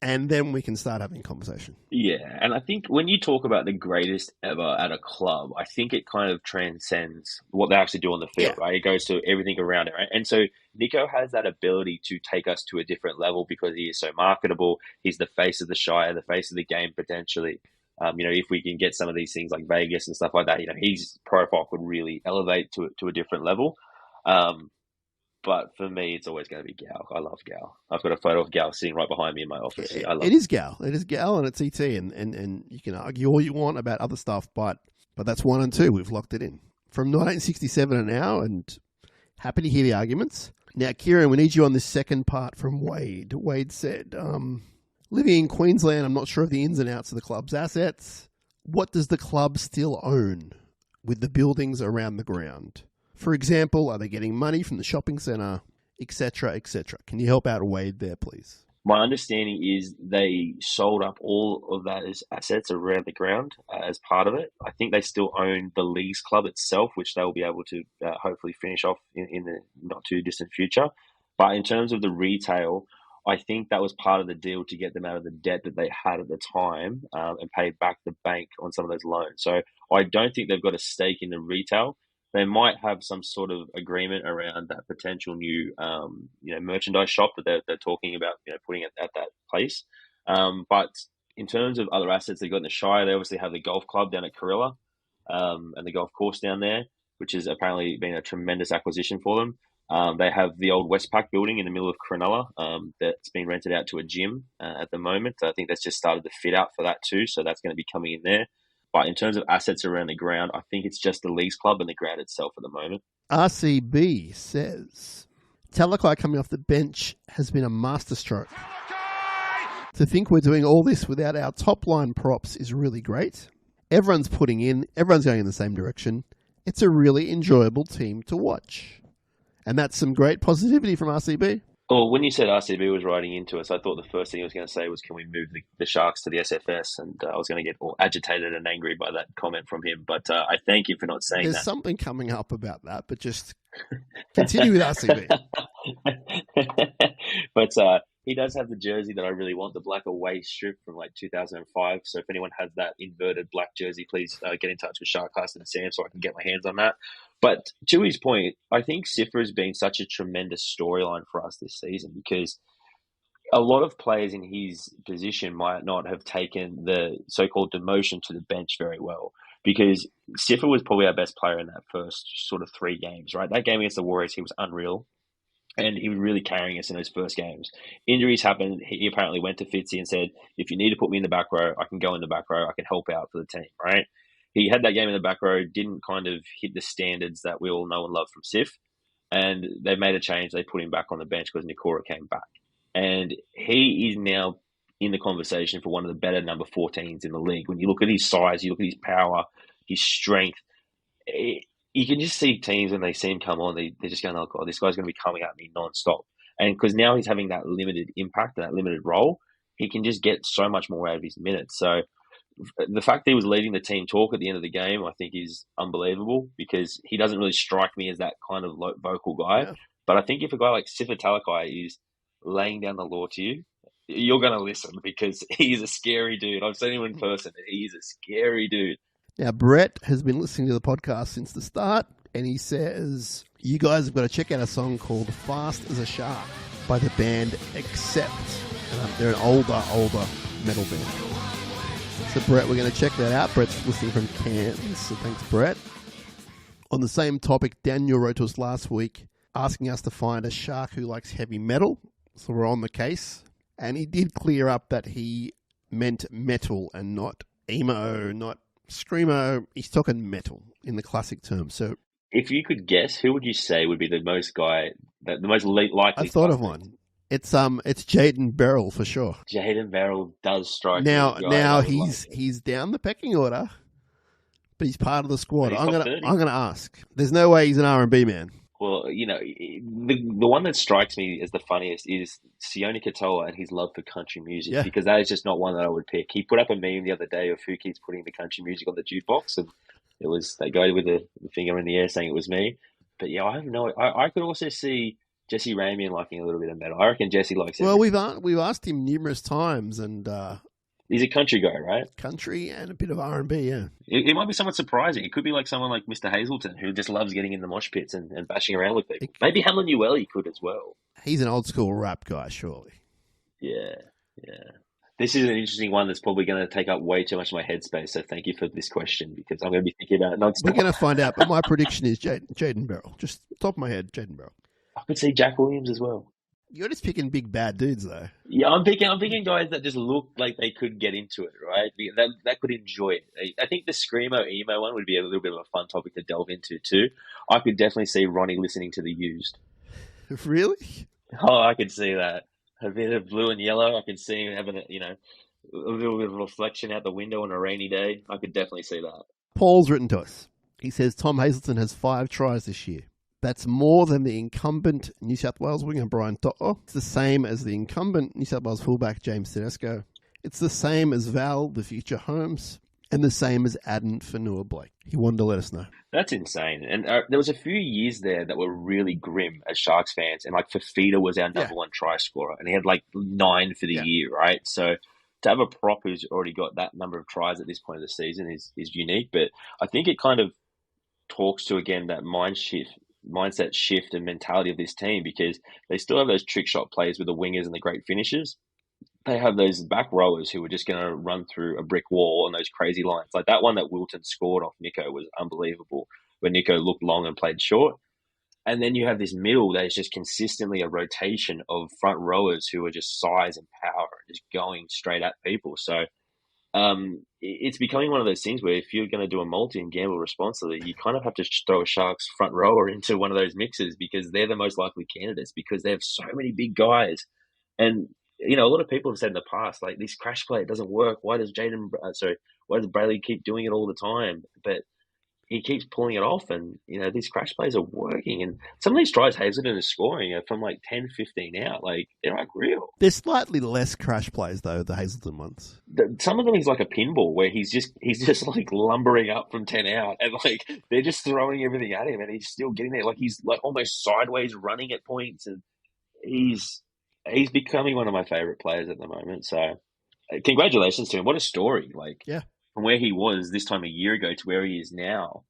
And then we can start having a conversation. Yeah, and I think when you talk about the greatest ever at a club, I think it kind of transcends what they actually do on the field, right? It goes to everything around it, right? And so Nico has that ability to take us to a different level because he is so marketable. He's the face of the Shire, the face of the game potentially. If we can get some of these things like Vegas and stuff like that, his profile could really elevate to a different level. But for me, it's always going to be Gal. I love Gal. I've got a photo of Gal sitting right behind me in my office. It is Gal. It is Gal and it's ET. And you can argue all you want about other stuff, but that's 1 and 2. We've locked it in. From 1967 and now, and happy to hear the arguments. Now, Kieran, we need you on this second part from Wade. Wade said, living in Queensland, I'm not sure of the ins and outs of the club's assets. What does the club still own with the buildings around the ground? For example, are they getting money from the shopping centre, etc., etc.? Can you help out Wade there, please? My understanding is they sold up all of that as assets around the ground as part of it. I think they still own the Leagues Club itself, which they'll be able to hopefully finish off in the not too distant future. But in terms of the retail, I think that was part of the deal to get them out of the debt that they had at the time and pay back the bank on some of those loans. So I don't think they've got a stake in the retail. They might have some sort of agreement around that potential new, merchandise shop that they're talking about, putting it at that place. But in terms of other assets they've got in the Shire, they obviously have the golf club down at Cronulla and the golf course down there, which has apparently been a tremendous acquisition for them. They have the old Westpac building in the middle of Cronulla that's been rented out to a gym at the moment. I think that's just started the fit out for that too, so that's going to be coming in there. But in terms of assets around the ground, I think it's just the Leagues Club and the ground itself at the moment. RCB says, Talakai coming off the bench has been a masterstroke. To think we're doing all this without our top line props is really great. Everyone's putting in, everyone's going in the same direction. It's a really enjoyable team to watch. And that's some great positivity from RCB. Well, when you said RCB was writing into us, I thought the first thing I was going to say was, can we move the Sharks to the SFS? And I was going to get all agitated and angry by that comment from him. But I thank you for not saying There's that. something coming up about that, but just continue with RCB. But he does have the jersey that I really want, the black away strip from like 2005. So if anyone has that inverted black jersey, please get in touch with SharkCast and Sam so I can get my hands on that. But to his point, I think Sifra has been such a tremendous storyline for us this season because a lot of players in his position might not have taken the so-called demotion to the bench very well because Sifra was probably our best player in that first sort of 3 games, right? That game against the Warriors, he was unreal. And he was really carrying us in those first games. Injuries happened. He apparently went to Fitzy and said, if you need to put me in the back row, I can go in the back row. I can help out for the team, right? He had that game in the back row, didn't kind of hit the standards that we all know and love from Sif. And they made a change. They put him back on the bench because Nikora came back. And he is now in the conversation for one of the better number 14s in the league. When you look at his size, you look at his power, his strength, you can just see teams when they see him come on, they're just going, oh, God, this guy's going to be coming at me nonstop. And because now he's having that limited impact, that limited role, he can just get so much more out of his minutes. So the fact that he was leading the team talk at the end of the game, I think, is unbelievable because he doesn't really strike me as that kind of vocal guy. Yeah. But I think if a guy like Sifa Talakai is laying down the law to you, you're going to listen because he's a scary dude. I've seen him in person, and he's a scary dude. Now, Brett has been listening to the podcast since the start, and he says, you guys have got to check out a song called Fast as a Shark by the band Accept. They're an older metal band. So, Brett, we're going to check that out. Brett's listening from Cairns, so thanks, Brett. On the same topic, Daniel wrote to us last week asking us to find a shark who likes heavy metal. So we're on the case. And he did clear up that he meant metal and not emo, not screamo. He's talking metal in the classic term. So if you could guess, who would you say would be the most likely? I thought of one. It's Jaden Beryl for sure. Jaden Beryl does strike now. Now he's down the pecking order, but he's part of the squad. I'm gonna ask. There's no way he's an R&B man. Well, the one that strikes me as the funniest is Sione Katoa and his love for country music, because that is just not one that I would pick. He put up a meme the other day of who keeps putting the country music on the jukebox, and it was that guy with the finger in the air saying it was me. But yeah, I have no. I could also see Jesse Ramian liking a little bit of metal. I reckon Jesse likes it. Well, we've asked him numerous times, and he's a country guy, right? Country and a bit of R&B, yeah. It might be somewhat surprising. It could be like someone like Mr. Hazelton, who just loves getting in the mosh pits and bashing around with people. Maybe Hamlin Ueli could as well. He's an old school rap guy, surely. Yeah. This is an interesting one that's probably going to take up way too much of my headspace, so thank you for this question, because I'm going to be thinking about it nonstop. We're going to find out, but my prediction is Jaden Beryl. Just top of my head, Jaden Beryl. I could see Jack Williams as well. You're just picking big bad dudes, though. Yeah, I'm picking guys that just look like they could get into it, right? That could enjoy it. I think the screamo emo one would be a little bit of a fun topic to delve into too. I could definitely see Ronnie listening to The Used. Really? Oh, I could see that. A bit of blue and yellow. I could see him having a little bit of reflection out the window on a rainy day. I could definitely see that. Paul's written to us. He says Tom Hazelton has 5 tries this year. That's more than the incumbent New South Wales winger Brian To'o. It's the same as the incumbent New South Wales fullback James Tedesco. It's the same as Val, the future Holmes, and the same as Aden Fanua-Blake. He wanted to let us know. That's insane. And there was a few years there that were really grim as Sharks fans. And like Fafita was our number one try scorer, and he had like 9 for the year, right? So to have a prop who's already got that number of tries at this point of the season is unique. But I think it kind of talks to, again, that mindset shift and mentality of this team, because they still have those trick shot plays with the wingers and the great finishers. They have those back rowers who are just going to run through a brick wall on those crazy lines. Like that one that Wilton scored off Nico was unbelievable, where Nico looked long and played short. And then you have this middle that is just consistently a rotation of front rowers who are just size and power, just going straight at people. So it's becoming one of those things where if you're going to do a multi and gamble responsibly, you kind of have to throw a Sharks front rower into one of those mixes, because they're the most likely candidates, because they have so many big guys. And, a lot of people have said in the past, like, this crash play, it doesn't work. Why does Brayley keep doing it all the time? But he keeps pulling it off, and, these crash plays are working. And some of these tries Hazelton is scoring are from like 10, 15 out. Like, they're unreal. There's slightly less crash plays, though, the Hazelton ones. Some of them he's like a pinball, where he's just like lumbering up from 10 out, and like they're just throwing everything at him, and he's still getting there. Like, he's like almost sideways running at points, and he's becoming one of my favorite players at the moment. So congratulations to him. What a story. Like, from where he was this time a year ago to where he is now.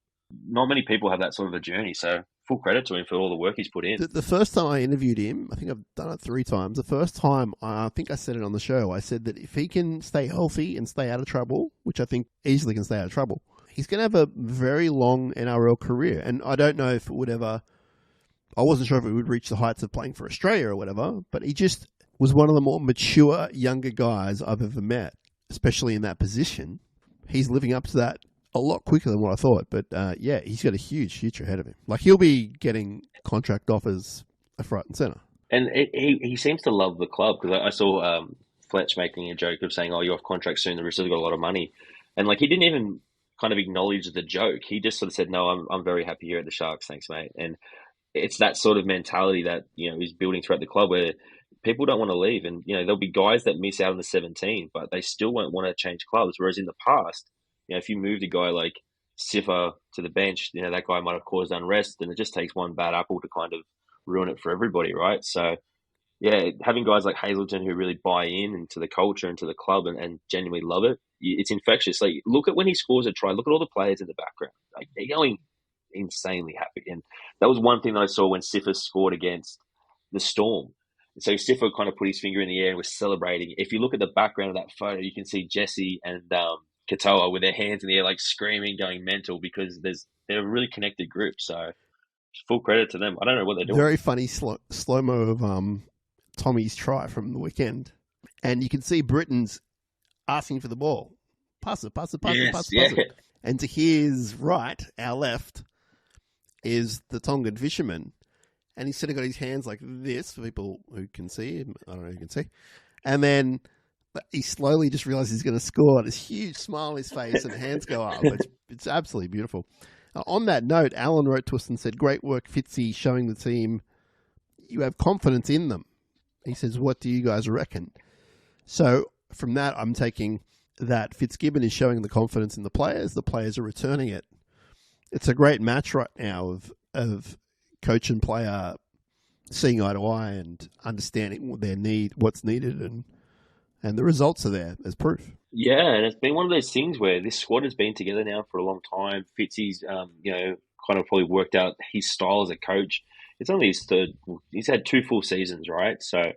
Not many people have that sort of a journey. So full credit to him for all the work he's put in. The first time I interviewed him, I think I've done it 3 times. The first time, I think I said it on the show, I said that if he can stay healthy and stay out of trouble, which I think easily can stay out of trouble, he's going to have a very long NRL career. And I don't know if it would ever... I wasn't sure if it would reach the heights of playing for Australia or whatever, but he just was one of the more mature, younger guys I've ever met, especially in that position. He's living up to that a lot quicker than what I thought. But he's got a huge future ahead of him. Like, he'll be getting contract offers left, right, and centre. And he seems to love the club, because I saw Fletch making a joke of saying, "Oh, you're off contract soon. The Roosters have got a lot of money," and like he didn't even kind of acknowledge the joke. He just sort of said, "No, I'm very happy here at the Sharks. Thanks, mate." And it's that sort of mentality that, he's building throughout the club, where people don't want to leave. And, there'll be guys that miss out on the 17, but they still won't want to change clubs. Whereas in the past, if you moved a guy like Siffer to the bench, that guy might have caused unrest, and it just takes one bad apple to kind of ruin it for everybody, right? So, yeah, having guys like Hazleton who really buy in into the culture and to the club and genuinely love it, it's infectious. Like, look at when he scores a try. Look at all the players in the background. Like, they're going insanely happy. And that was one thing that I saw when Siffer scored against the Storm. So Siffer kind of put his finger in the air and was celebrating. If you look at the background of that photo, you can see Jesse and Katoa with their hands in the air, like screaming, going mental, because they're a really connected group. So full credit to them. I don't know what they're doing. Very funny slow-mo of Tommy's try from the weekend. And you can see Britain's asking for the ball. Pass it. And to his right, our left, is the Tongan fisherman. And he's sort of got his hands like this for people who can see him. I don't know who can see. And then he slowly just realizes he's going to score. This huge smile on his face and hands go up. It's absolutely beautiful. On that note, Alan wrote to us and said, "Great work, Fitzy, showing the team you have confidence in them." He says, "What do you guys reckon?" So from that, I'm taking that Fitzgibbon is showing the confidence in the players. The players are returning it. It's a great match right now of coach and player seeing eye to eye and understanding what's needed, and the results are there as proof. Yeah, and it's been one of those things where this squad has been together now for a long time. Fitzy's, kind of probably worked out his style as a coach. It's only his third. He's had 2 full seasons, right? So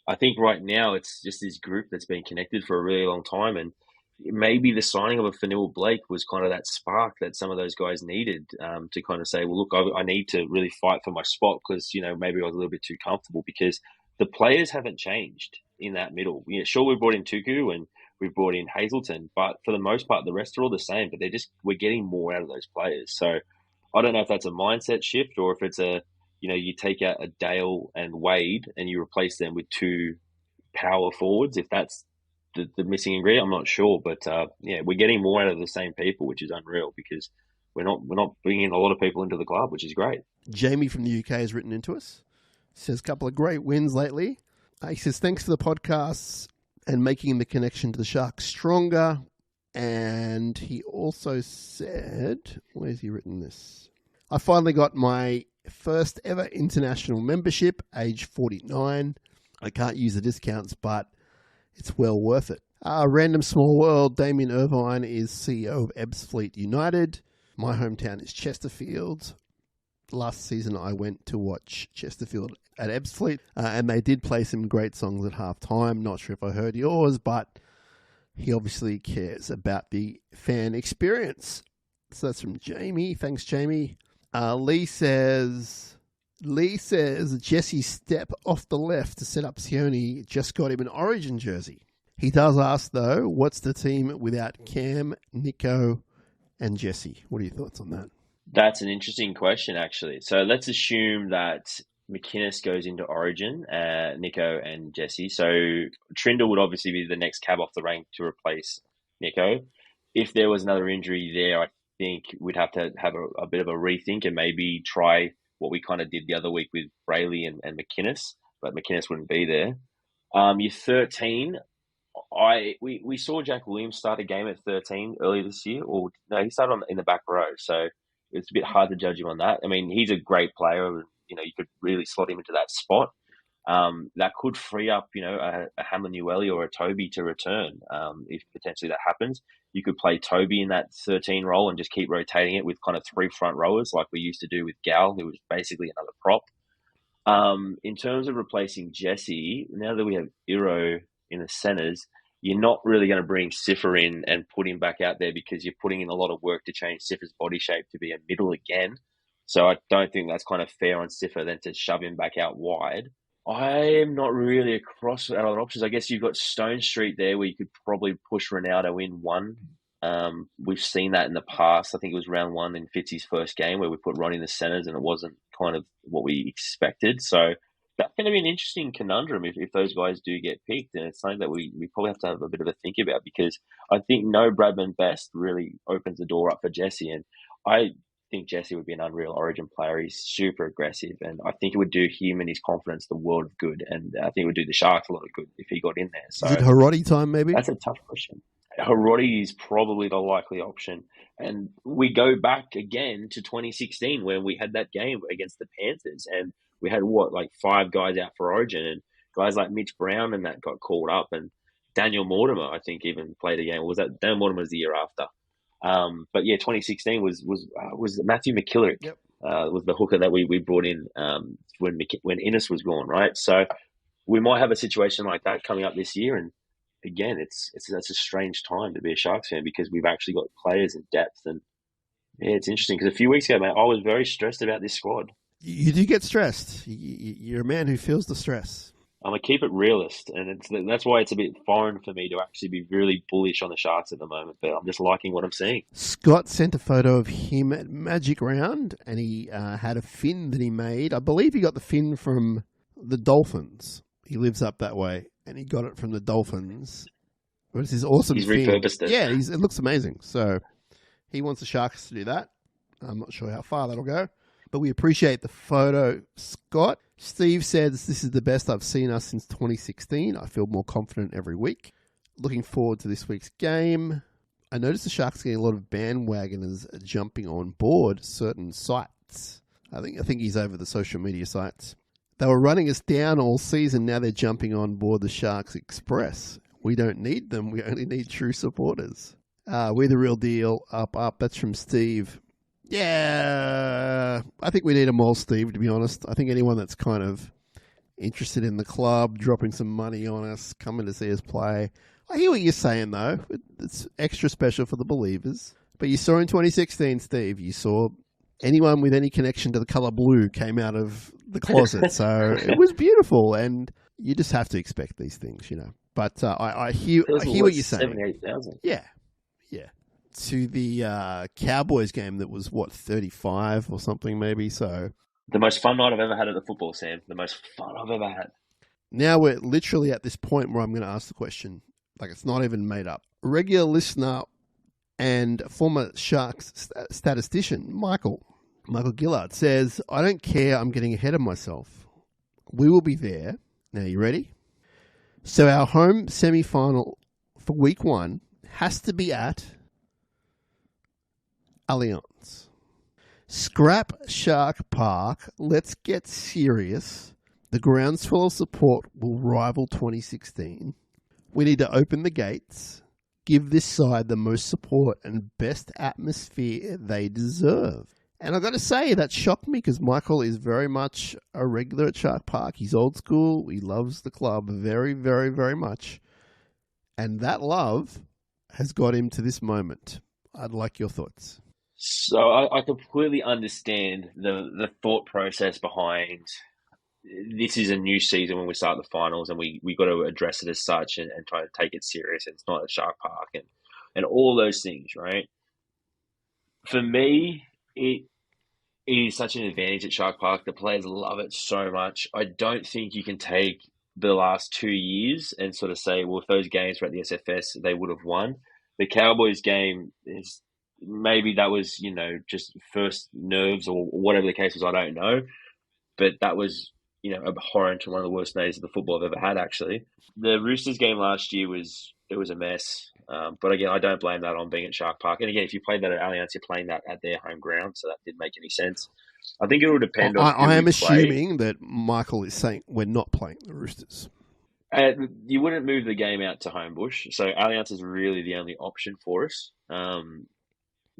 I think right now it's just this group that's been connected for a really long time, and maybe the signing of a Fanil Blake was kind of that spark that some of those guys needed to kind of say, well, look, I need to really fight for my spot because, maybe I was a little bit too comfortable, because the players haven't changed in that middle. Sure, we brought in Tuku and we've brought in Hazleton, but for the most part, the rest are all the same, but we're getting more out of those players. So I don't know if that's a mindset shift or if it's you take out a Dale and Wade and you replace them with 2 power forwards, if that's the missing ingredient. I'm not sure, but we're getting more out of the same people, which is unreal, because we're not bringing a lot of people into the club, which is great. Jamie from the UK has written into us. Says a couple of great wins lately. He says, thanks for the podcasts and making the connection to the Sharks stronger. And he also said, where's he written this? I finally got my first ever international membership, age 49. I can't use the discounts, but it's well worth it. Random small world, Damien Irvine is CEO of Ebbsfleet United. My hometown is Chesterfield. Last season I went to watch Chesterfield at Ebbsfleet, and they did play some great songs at halftime. Not sure if I heard yours, but he obviously cares about the fan experience. So that's from Jamie. Thanks, Jamie. Lee says Jesse's step off the left to set up Sione just got him an Origin jersey. He does ask, though, what's the team without Cam, Nico, and Jesse? What are your thoughts on that? That's an interesting question, actually. So let's assume that McInnes goes into Origin, Nico and Jesse. So Trindle would obviously be the next cab off the rank to replace Nico. If there was another injury there, I think we'd have to have a bit of a rethink and maybe try what we kind of did the other week with Brayley and McInnes, but McInnes wouldn't be there. You're 13. We saw Jack Williams start a game at 13 earlier this year, or no, he started in the back row, so it's a bit hard to judge him on that. I mean, he's a great player. You could really slot him into that spot. That could free up, a Hamanueli or a Toby to return. If potentially that happens, you could play Toby in that 13 role and just keep rotating it with kind of 3 front rowers like we used to do with Gal, who was basically another prop. In terms of replacing Jesse, now that we have Iro in the centres, you're not really going to bring Siffer in and put him back out there because you're putting in a lot of work to change Siffer's body shape to be a middle again. So I don't think that's kind of fair on Siffer then to shove him back out wide. I am not really across other options. I guess you've got Stone Street there where you could probably push Ronaldo in one. We've seen that in the past. I think it was round 1 in Fitzy's first game where we put Ron in the centres and it wasn't kind of what we expected. So that's going to be an interesting conundrum if those guys do get picked. And it's something that we probably have to have a bit of a think about, because I think no Bradman Best really opens the door up for Jesse. And I think Jesse would be an unreal Origin player. He's super aggressive, and I think it would do him and his confidence the world of good. And I think it would do the Sharks a lot of good if he got in there. So Is it Hiroti time, maybe? that's a tough question. Hiroti is probably the likely option. And we go back again to 2016 when we had that game against the Panthers, and we had, 5 guys out for Origin, and guys like Mitch Brown and that got called up, and Daniel Mortimer, I think, even played a game. Was that Daniel Mortimer was the year after? But yeah, 2016 was Matthew McKillerick. Yep. Was the hooker that we brought in when Innes was gone, right? So we might have a situation like that coming up this year, and again, it's a strange time to be a Sharks fan because we've actually got players in depth, and yeah, it's interesting because a few weeks ago, mate, I was very stressed about this squad. You do get stressed. You're a man who feels the stress. I'm a keep it realist, and that's why it's a bit foreign for me to actually be really bullish on the Sharks at the moment. But I'm just liking what I'm seeing. Scott sent a photo of him at Magic Round, and he had a fin that he made. I believe he got the fin from the Dolphins. He lives up that way, and he got it from the Dolphins. But it's his awesome He's fin. repurposed it. Yeah, it looks amazing. So he wants the Sharks to do that. I'm not sure how far that'll go, but we appreciate the photo, Scott. Steve says, this is the best I've seen us since 2016. I feel more confident every week. Looking forward to this week's game. I noticed the Sharks getting a lot of bandwagoners jumping on board certain sites. I think he's over the social media sites. They were running us down all season. Now they're jumping on board the Sharks Express. We don't need them. We only need true supporters. We're the real deal. Up, up. That's from Steve. Yeah, I think we need them all, Steve, to be honest. I think anyone that's kind of interested in the club, dropping some money on us, coming to see us play. I hear what you're saying, though. It's extra special for the believers. But you saw in 2016, Steve, you saw anyone with any connection to the colour blue came out of the closet. So it was beautiful, and you just have to expect these things, you know. But I hear what you're saying. 78,000. Yeah. To the Cowboys game that was, 35 or something maybe, so... The most fun night I've ever had at the football, Sam. The most fun I've ever had. Now we're literally at this point where I'm going to ask the question. Like, it's not even made up. A regular listener and former Sharks statistician, Michael Gillard, says, I don't care, I'm getting ahead of myself. We will be there. Now, you ready? So our home semi-final for week 1 has to be at Allianz. Scrap Shark Park. Let's get serious. The groundswell of support will rival 2016. We need to open the gates, give this side the most support and best atmosphere they deserve. And I've got to say, that shocked me because Michael is very much a regular at Shark Park. He's old school. He loves the club very, very, very much. And that love has got him to this moment. I'd like your thoughts. So I completely understand the thought process behind this is a new season when we start the finals, and we got to address it as such and try to take it serious. It's not at Shark Park and all those things, right? For me, it is such an advantage at Shark Park. The players love it so much. I don't think you can take the last 2 years and sort of say, well, if those games were at the SFS, they would have won. The Cowboys game is... Maybe that was, just first nerves or whatever the case was, I don't know. But that was, abhorrent and one of the worst days of the football I've ever had, actually. The Roosters game last year was a mess. But again, I don't blame that on being at Shark Park. And again, if you played that at Allianz, you're playing that at their home ground, so that didn't make any sense. I think it will depend on I am assuming that Michael is saying we're not playing the Roosters. You wouldn't move the game out to Homebush, so Allianz is really the only option for us.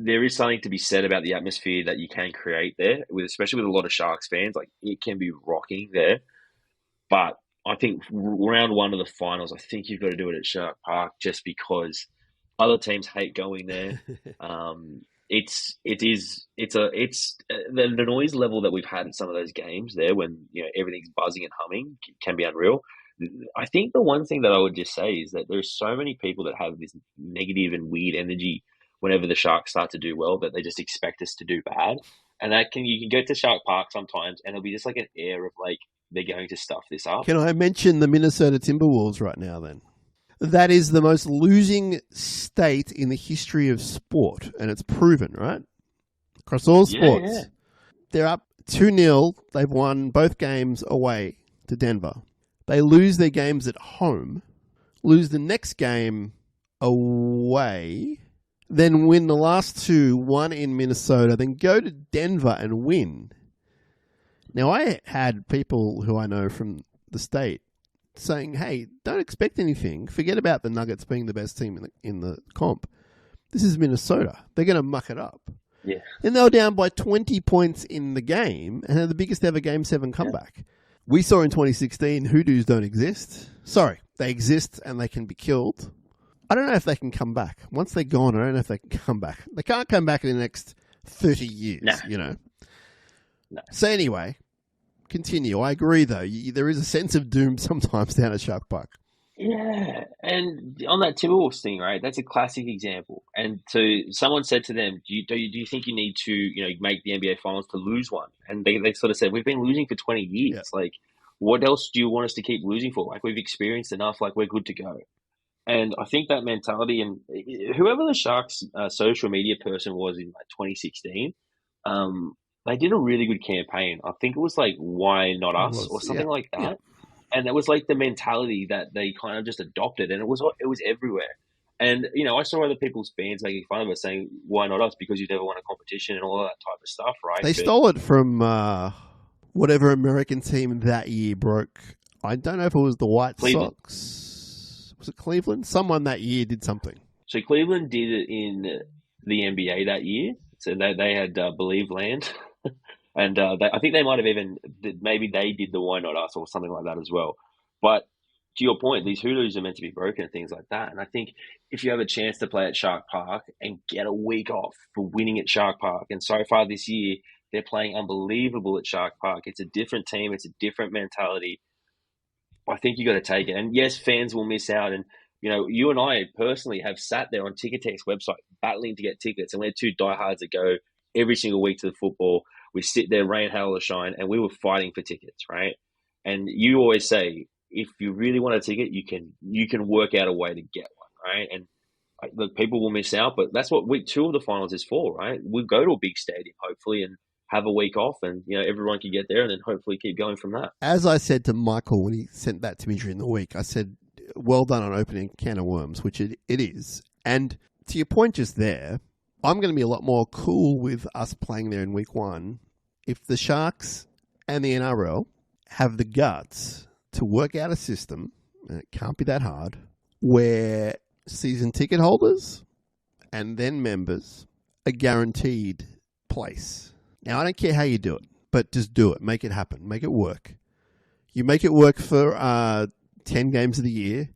There is something to be said about the atmosphere that you can create there, especially with a lot of Sharks fans. Like, it can be rocking there. But I think round 1 of the finals, I think you've got to do it at Shark Park just because other teams hate going there. The noise level that we've had at some of those games there when everything's buzzing and humming can be unreal. I think the one thing that I would just say is that there's so many people that have this negative and weird energy whenever the Sharks start to do well, that they just expect us to do bad. And you can go to Shark Park sometimes and there'll be just like an air of like they're going to stuff this up. Can I mention the Minnesota Timberwolves right now then? That is the most losing state in the history of sport, and it's proven, right? across all Yeah, sports. yeah. They're up 2-0. They've won both games away to Denver. They lose their games at home, lose the next game away, then win the last two, one in Minnesota, then go to Denver and win. Now, I had people who I know from the state saying, hey, don't expect anything. Forget about the Nuggets being the best team in the comp. This is Minnesota. They're going to muck it up. Yeah. And they were down by 20 points in the game and had the biggest ever Game 7 comeback. We saw in 2016 hoodoos don't exist. Sorry, they exist and they can be killed. I don't know if they can come back. Once they're gone, I don't know if they can come back. They can't come back in the next 30 years, No. So anyway, continue. I agree, though. There is a sense of doom sometimes down at Shark Park. Yeah, and on that Timberwolves thing, right? That's a classic example. And so someone said to them, "Do you think you need to, make the NBA Finals to lose one?" And they sort of said, "We've been losing for 20 years. Yeah. Like, what else do you want us to keep losing for? Like, we've experienced enough. Like, we're good to go." And I think that mentality, and whoever the Sharks social media person was in like 2016, they did a really good campaign. I think it was like "Why Not Us" or something like that. Yeah. And it was like the mentality that they kind of just adopted, and it was everywhere. And I saw other people's fans making fun of us, saying, "Why not us? Because you've never won a competition," and all that type of stuff, right? They stole it from whatever American team that year broke. I don't know if it was the White Cleveland. Sox. Was it Cleveland? Someone that year did something. So Cleveland did it in the NBA that year. So they had Believe Land. And I think they might have maybe they did the "Why Not Us" or something like that as well. But to your point, these hoodoos are meant to be broken and things like that. And I think if you have a chance to play at Shark Park and get a week off for winning at Shark Park, and so far this year, they're playing unbelievable at Shark Park. It's a different team. It's a different mentality. I think you got to take it. And yes, fans will miss out. And, you and I personally have sat there on Ticketek's website battling to get tickets. And we're two diehards that go every single week to the football. We sit there, rain, hail, or shine, and we were fighting for tickets, right? And you always say, if you really want a ticket, you can work out a way to get one, right? And look, people will miss out, but that's what week 2 of the finals is for, right? We'll go to a big stadium, hopefully, and have a week off, and everyone can get there, and then hopefully keep going from that. As I said to Michael when he sent that to me during the week, I said, well done on opening a can of worms, which it is. And to your point just there, I'm going to be a lot more cool with us playing there in week 1 if the Sharks and the NRL have the guts to work out a system, and it can't be that hard, where season ticket holders and then members are guaranteed place. Now, I don't care how you do it, but just do it. Make it happen. Make it work. You make it work for 10 games of the year.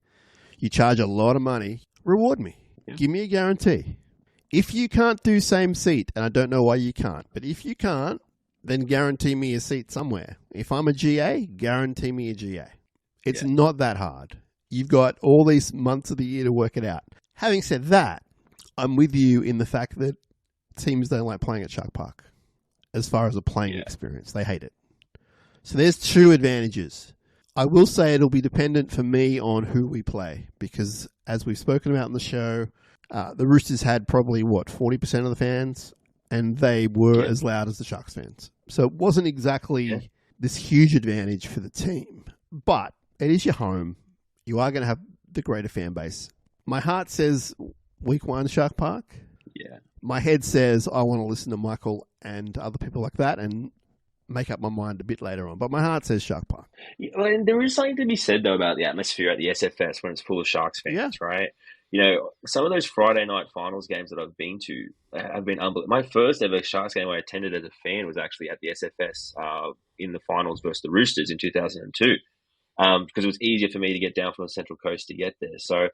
You charge a lot of money. Reward me. Yeah. Give me a guarantee. If you can't do same seat, and I don't know why you can't, but if you can't, then guarantee me a seat somewhere. If I'm a GA, guarantee me a GA. It's not that hard. You've got all these months of the year to work it out. Having said that, I'm with you in the fact that teams don't like playing at Shark Park as far as a playing experience. They hate it. So there's 2 advantages. I will say it'll be dependent for me on who we play because as we've spoken about in the show, the Roosters had probably, 40% of the fans, and they were as loud as the Sharks fans. So it wasn't exactly this huge advantage for the team. But it is your home. You are going to have the greater fan base. My heart says week 1 Shark Park. Yeah. My head says I want to listen to Michael and other people like that and make up my mind a bit later on. But my heart says Shark Park. Yeah, and there is something to be said, though, about the atmosphere at the SFS when it's full of Sharks fans, right? Some of those Friday night finals games that I've been to have been unbelievable. My first ever Sharks game I attended as a fan was actually at the SFS in the finals versus the Roosters in 2002 because it was easier for me to get down from the Central Coast to get there. So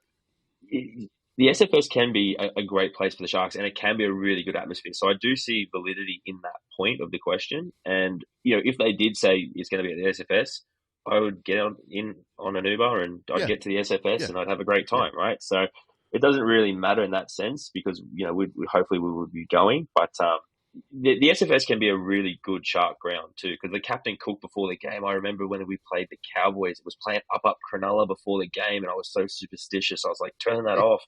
the SFS can be a great place for the Sharks, and it can be a really good atmosphere. So I do see validity in that point of the question. And, if they did say it's going to be at the SFS, I would get on an Uber and I'd get to the SFS and I'd have a great time, right? So it doesn't really matter in that sense because, hopefully we would be going. But the SFS can be a really good Shark ground too because the captain cooked before the game. I remember when we played the Cowboys, it was playing up Cronulla before the game and I was so superstitious. I was like, turn that off.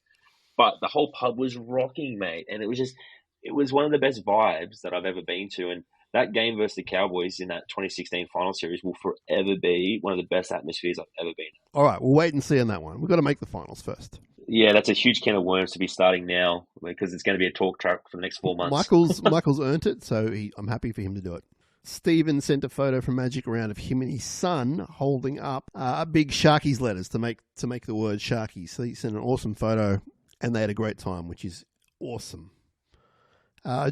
But the whole pub was rocking, mate. And it was just it was one of the best vibes that I've ever been to. And that game versus the Cowboys in that 2016 final series will forever be one of the best atmospheres I've ever been in. All right, we'll wait and see on that one. We've got to make the finals first. Yeah, that's a huge can of worms to be starting now because it's going to be a talk track for the next 4 months. Michael's earned it, so I'm happy for him to do it. Stephen sent a photo from Magic around of him and his son holding up big Sharkies letters to make the word Sharkies. So he sent an awesome photo, and they had a great time, which is awesome.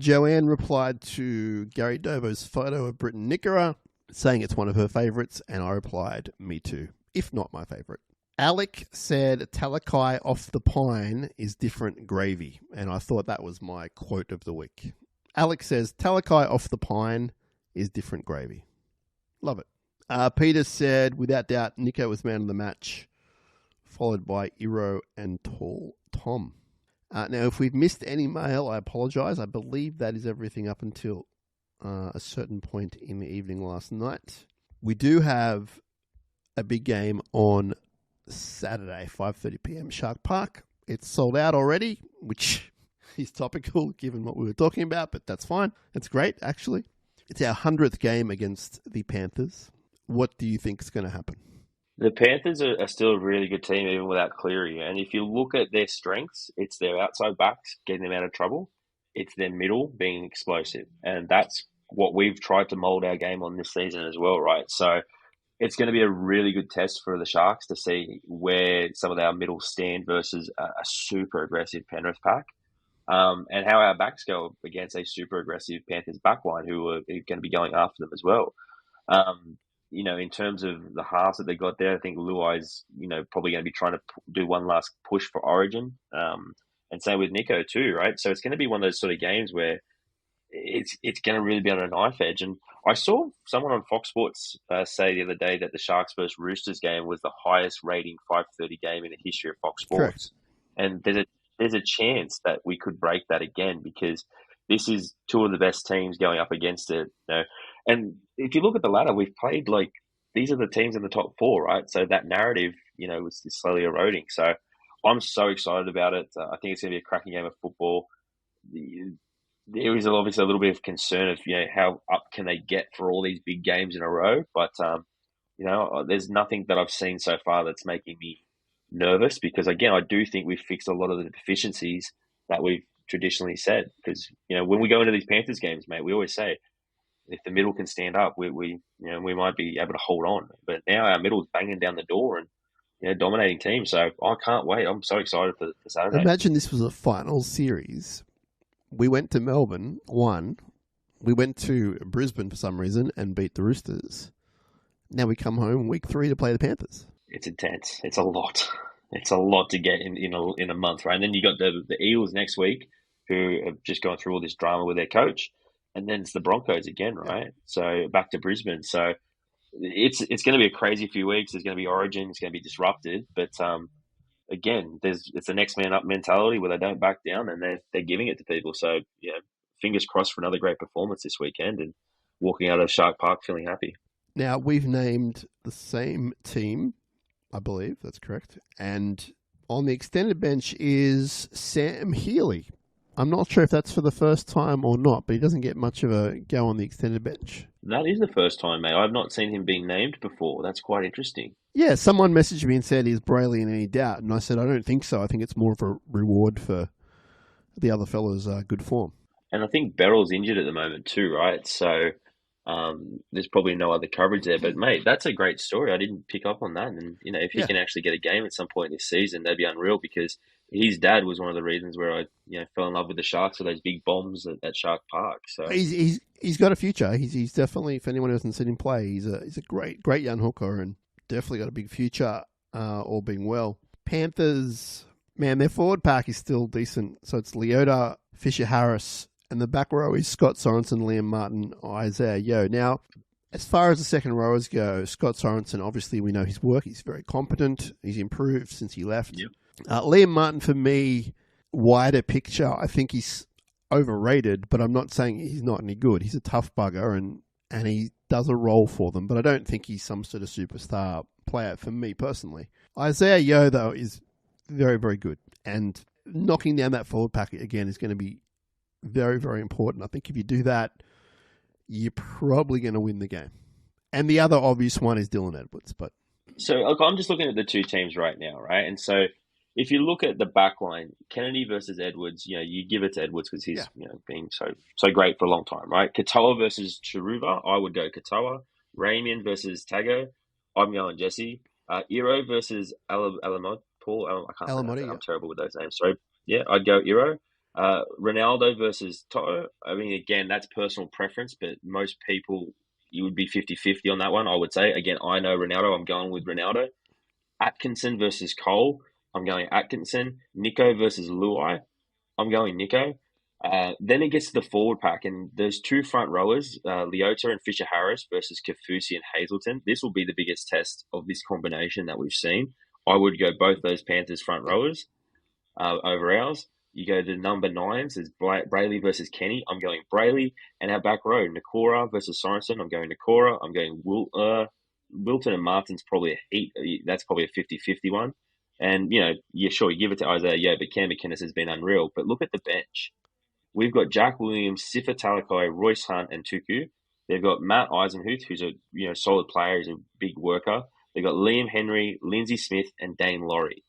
Joanne replied to Gary Dobo's photo of Britton Nickera, saying it's one of her favourites, and I replied, me too, if not my favourite. Alec said, Talakai off the pine is different gravy, and I thought that was my quote of the week. Alec says, Talakai off the pine is different gravy. Love it. Peter said, without doubt, Nico was man of the match, followed by Iro and Tall Tom. Now, if we've missed any mail, I apologise. I believe that is everything up until a certain point in the evening last night. We do have a big game on Saturday, 5:30 p.m. Shark Park. It's sold out already, which is topical given what we were talking about, but that's fine. It's great, actually. It's our 100th game against the Panthers. What do you think is going to happen? The Panthers are still a really good team, even without Cleary. And if you look at their strengths, it's their outside backs getting them out of trouble. It's their middle being explosive. And that's what we've tried to mould our game on this season as well, right? So it's going to be a really good test for the Sharks to see where some of our middle stand versus a super aggressive Penrith pack. And how our backs go against a super aggressive Panthers backline who are going to be going after them as well. In terms of the halves that they got there, I think Luai's, probably going to be trying to do one last push for Origin. And same with Nico too, right? So it's going to be one of those sort of games where it's going to really be on a knife edge. And I saw someone on Fox Sports say the other day that the Sharks versus Roosters game was the highest rating 5:30 game in the history of Fox Sports. Correct. And there's a chance that we could break that again because this is two of the best teams going up against it. And if you look at the ladder, we've played these are the teams in the top four, right? So that narrative, is slowly eroding. So I'm so excited about it. I think it's going to be a cracking game of football. There is obviously a little bit of concern of, how up can they get for all these big games in a row. But, there's nothing that I've seen so far that's making me nervous because, again, I do think we've fixed a lot of the deficiencies that we've traditionally said. Because, when we go into these Panthers games, mate, we always say, if the middle can stand up, we might be able to hold on. But now our middle's banging down the door and dominating team. So I can't wait. I'm so excited for Saturday. Imagine this was a final series. We went to Melbourne, won. We went to Brisbane for some reason and beat the Roosters. Now we come home week 3 to play the Panthers. It's intense. It's a lot. It's a lot to get in a month, right? And then you got the Eels next week, who have just gone through all this drama with their coach. And then it's the Broncos again, right? Yeah. So back to Brisbane. So it's going to be a crazy few weeks. There's going to be Origin. It's going to be disrupted. But again, it's the next man up mentality where they don't back down and they're giving it to people. So fingers crossed for another great performance this weekend and walking out of Shark Park feeling happy. Now we've named the same team, I believe that's correct. And on the extended bench is Sam Healy. I'm not sure if that's for the first time or not, but he doesn't get much of a go on the extended bench. That is the first time, mate. I've not seen him being named before. That's quite interesting. Yeah, someone messaged me and said, is Brayley in any doubt? And I said, I don't think so. I think it's more of a reward for the other fellas' good form. And I think Beryl's injured at the moment too, right? So there's probably no other coverage there. But, mate, that's a great story. I didn't pick up on that. And, if he can actually get a game at some point this season, that'd be unreal because his dad was one of the reasons where I fell in love with the Sharks for those big bombs at Shark Park. So he's got a future. He's definitely, if anyone hasn't seen him play, he's a great young hooker and definitely got a big future, all being well. Panthers, man, their forward pack is still decent. So it's Leota, Fisher-Harris, and the back row is Scott Sorensen, Liam Martin, Isaiah Yeo. Now, as far as the second rowers go, Scott Sorensen, obviously we know his work. He's very competent. He's improved since he left. Yep. Liam Martin, for me, wider picture, I think he's overrated, but I'm not saying he's not any good. He's a tough bugger and he does a role for them, but I don't think he's some sort of superstar player for me personally. Isaiah Yeo, though, is very, very good. And knocking down that forward pack again is going to be Very, very important. I think if you do that, you're probably going to win the game. And the other obvious one is Dylan Edwards. But So look, I'm just looking at the two teams right now, right? And so if you look at the back line, Kennedy versus Edwards, you give it to Edwards because he's been so great for a long time, right? Katoa versus Chiruva, I would go Katoa. Ramian versus Tago, I'm going Jesse. Iro versus Alamod, Paul, I can't remember. I'm terrible with those names. Sorry. Yeah, I'd go Iro. Ronaldo versus Toto. I mean, again, that's personal preference, but most people, you would be 50-50 on that one, I would say. Again, I know Ronaldo. I'm going with Ronaldo. Atkinson versus Cole. I'm going Atkinson. Nico versus Luai. I'm going Nico. Then it gets to the forward pack, and there's two front rowers, Leota and Fisher-Harris versus Kafusi and Hazleton. This will be the biggest test of this combination that we've seen. I would go both those Panthers front rowers over ours. You go to number 9s, there's Brayley versus Kenny. I'm going Brayley. And our back row, Nakora versus Sorensen. I'm going Nakora. I'm going Wilton and Martin's probably a heat. That's probably a 50-50 one. And, sure, you give it to Isaiah, but Cam McInnes has been unreal. But look at the bench. We've got Jack Williams, Sifa Talakai, Royce Hunt, and Tuku. They've got Matt Eisenhuth, who's a solid player, he's a big worker. They've got Liam Henry, Lindsay Smith, and Dane Laurie.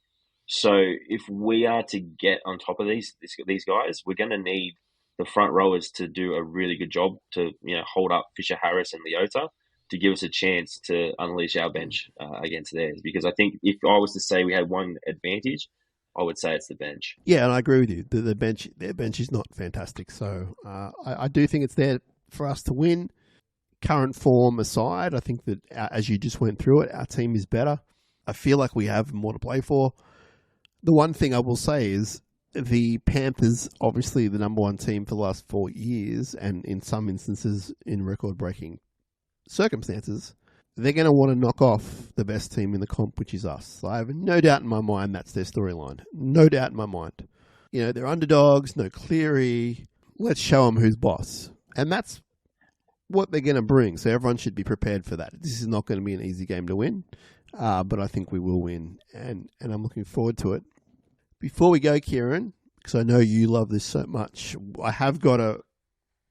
So if we are to get on top of these guys, we're going to need the front rowers to do a really good job to hold up Fisher-Harris and Leota to give us a chance to unleash our bench against theirs. Because I think if I was to say we had one advantage, I would say it's the bench. Yeah, and I agree with you. Their bench is not fantastic. So I do think it's there for us to win. Current form aside, I think that as you just went through it, our team is better. I feel like we have more to play for. The one thing I will say is the Panthers, obviously the number one team for the last 4 years, and in some instances in record-breaking circumstances, they're going to want to knock off the best team in the comp, which is us. So I have no doubt in my mind that's their storyline. No doubt in my mind. They're underdogs, no Cleary. Let's show them who's boss. And that's what they're going to bring. So everyone should be prepared for that. This is not going to be an easy game to win, but I think we will win. And I'm looking forward to it. Before we go, Kieran, because I know you love this so much, I have got a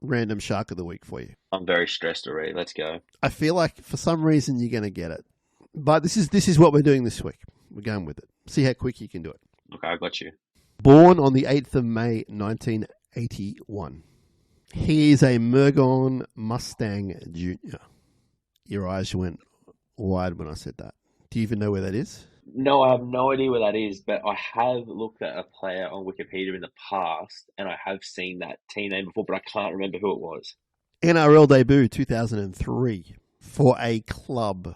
random Shark of the Week for you. I'm very stressed already. Let's go. I feel like for some reason you're going to get it. But this is what we're doing this week. We're going with it. See how quick you can do it. Okay, I got you. Born on the 8th of May, 1981. He is a Mergon Mustang Jr. Your eyes went wide when I said that. Do you even know where that is? No, I have no idea where that is, but I have looked at a player on Wikipedia in the past, and I have seen that team name before, but I can't remember who it was. NRL debut 2003 for a club,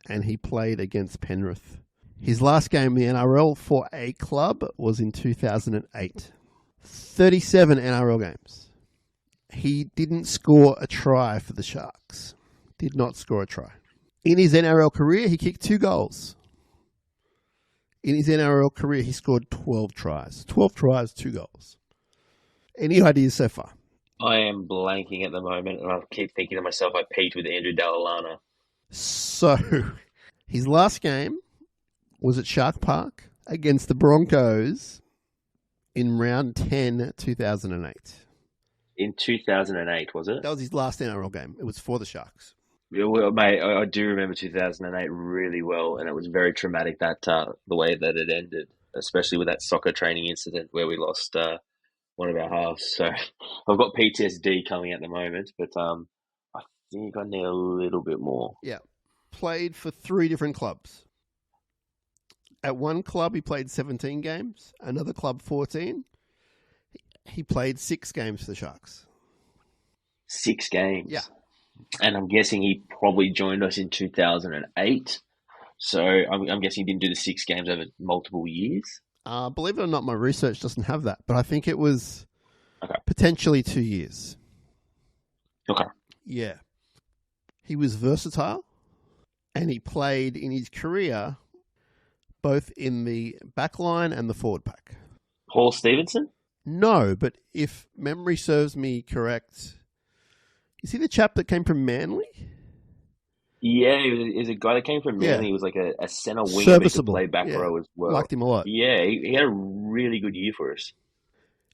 and he played against Penrith. His last game in the NRL for a club was in 2008. 37 NRL games. He didn't score a try for the Sharks. Did not score a try. In his NRL career, he kicked 2 goals. In his NRL career, he scored 12 tries. 12 tries, 2 goals. Any ideas so far? I am blanking at the moment, and I keep thinking to myself, I peaked with Andrew Dallalana. So, his last game was at Shark Park against the Broncos in round 10, 2008. In 2008, was it? That was his last NRL game. It was for the Sharks. Yeah, well, mate, I do remember 2008 really well, and it was very traumatic that the way that it ended, especially with that soccer training incident where we lost one of our halves. So I've got PTSD coming at the moment, but I think I need a little bit more. Yeah. Played for 3 different clubs. At one club, he played 17 games. Another club, 14. He played 6 games for the Sharks. 6 games? Yeah. And I'm guessing he probably joined us in 2008. So I'm guessing he didn't do the 6 games over multiple years. Believe it or not, my research doesn't have that, but I think it was potentially 2 years. Okay. Yeah. He was versatile, and he played in his career both in the back line and the forward pack. Paul Stevenson? No, but if memory serves me correct, is he the chap that came from Manly? Yeah, he was a guy that came from Manly. Yeah. He was like a centre winger, but he could Serviceable. play back Yeah. row as well. Liked him a lot. Yeah, he had a really good year for us.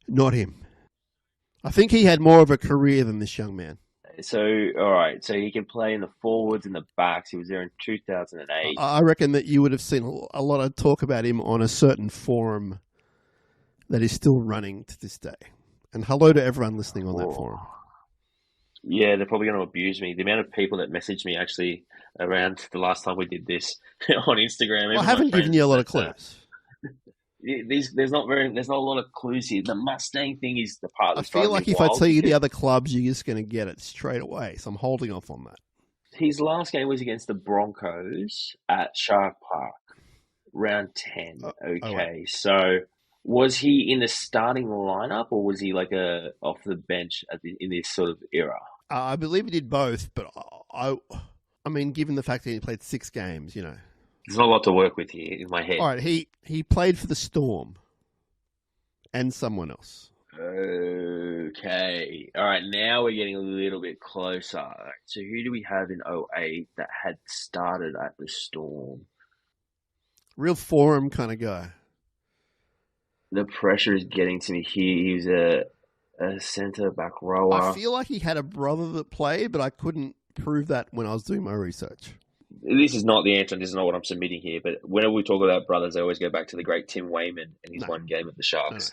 Not him. I think he had more of a career than this young man. So, all right. So he can play in the forwards and the backs. He was there in 2008. I reckon that you would have seen a lot of talk about him on a certain forum that is still running to this day. And hello to everyone listening on that forum. Yeah, they're probably going to abuse me. The amount of people that messaged me actually around the last time we did this on Instagram. Well, I haven't given you a lot of clues. There's not a lot of clues here. The Mustang thing is the part. I feel like if I tell you the other clubs, you're just going to get it straight away. So I'm holding off on that. His last game was against the Broncos at Shark Park, round 10. Okay, so was he in the starting lineup or was he like off the bench in this sort of era? I believe he did both, but I mean, given the fact that he played 6 games, you know. There's not a lot to work with here in my head. All right, he played for the Storm and someone else. Okay. All right, now we're getting a little bit closer. All right, so who do we have in 08 that had started at the Storm? Real forum kind of guy. The pressure is getting to me here. He was a centre back rower. I feel like he had a brother that played, but I couldn't prove that when I was doing my research. This is not the answer, and this is not what I'm submitting here, but whenever we talk about brothers, I always go back to the great Tim Wayman and his one game at the Sharks.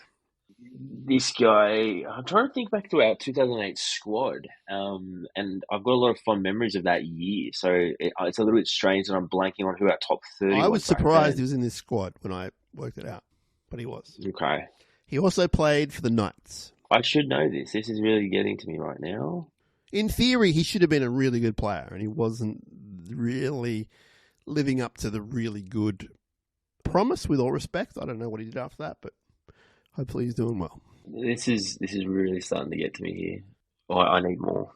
No. This guy, I'm trying to think back to our 2008 squad, and I've got a lot of fond memories of that year, so it's a little bit strange that I'm blanking on who our top 30 was. I was surprised he was in this squad when I worked it out, but he was. Okay. He also played for the Knights. I should know this. This is really getting to me right now. In theory, he should have been a really good player, and he wasn't really living up to the really good promise, with all respect. I don't know what he did after that, but hopefully he's doing well. This is really starting to get to me here. I need more.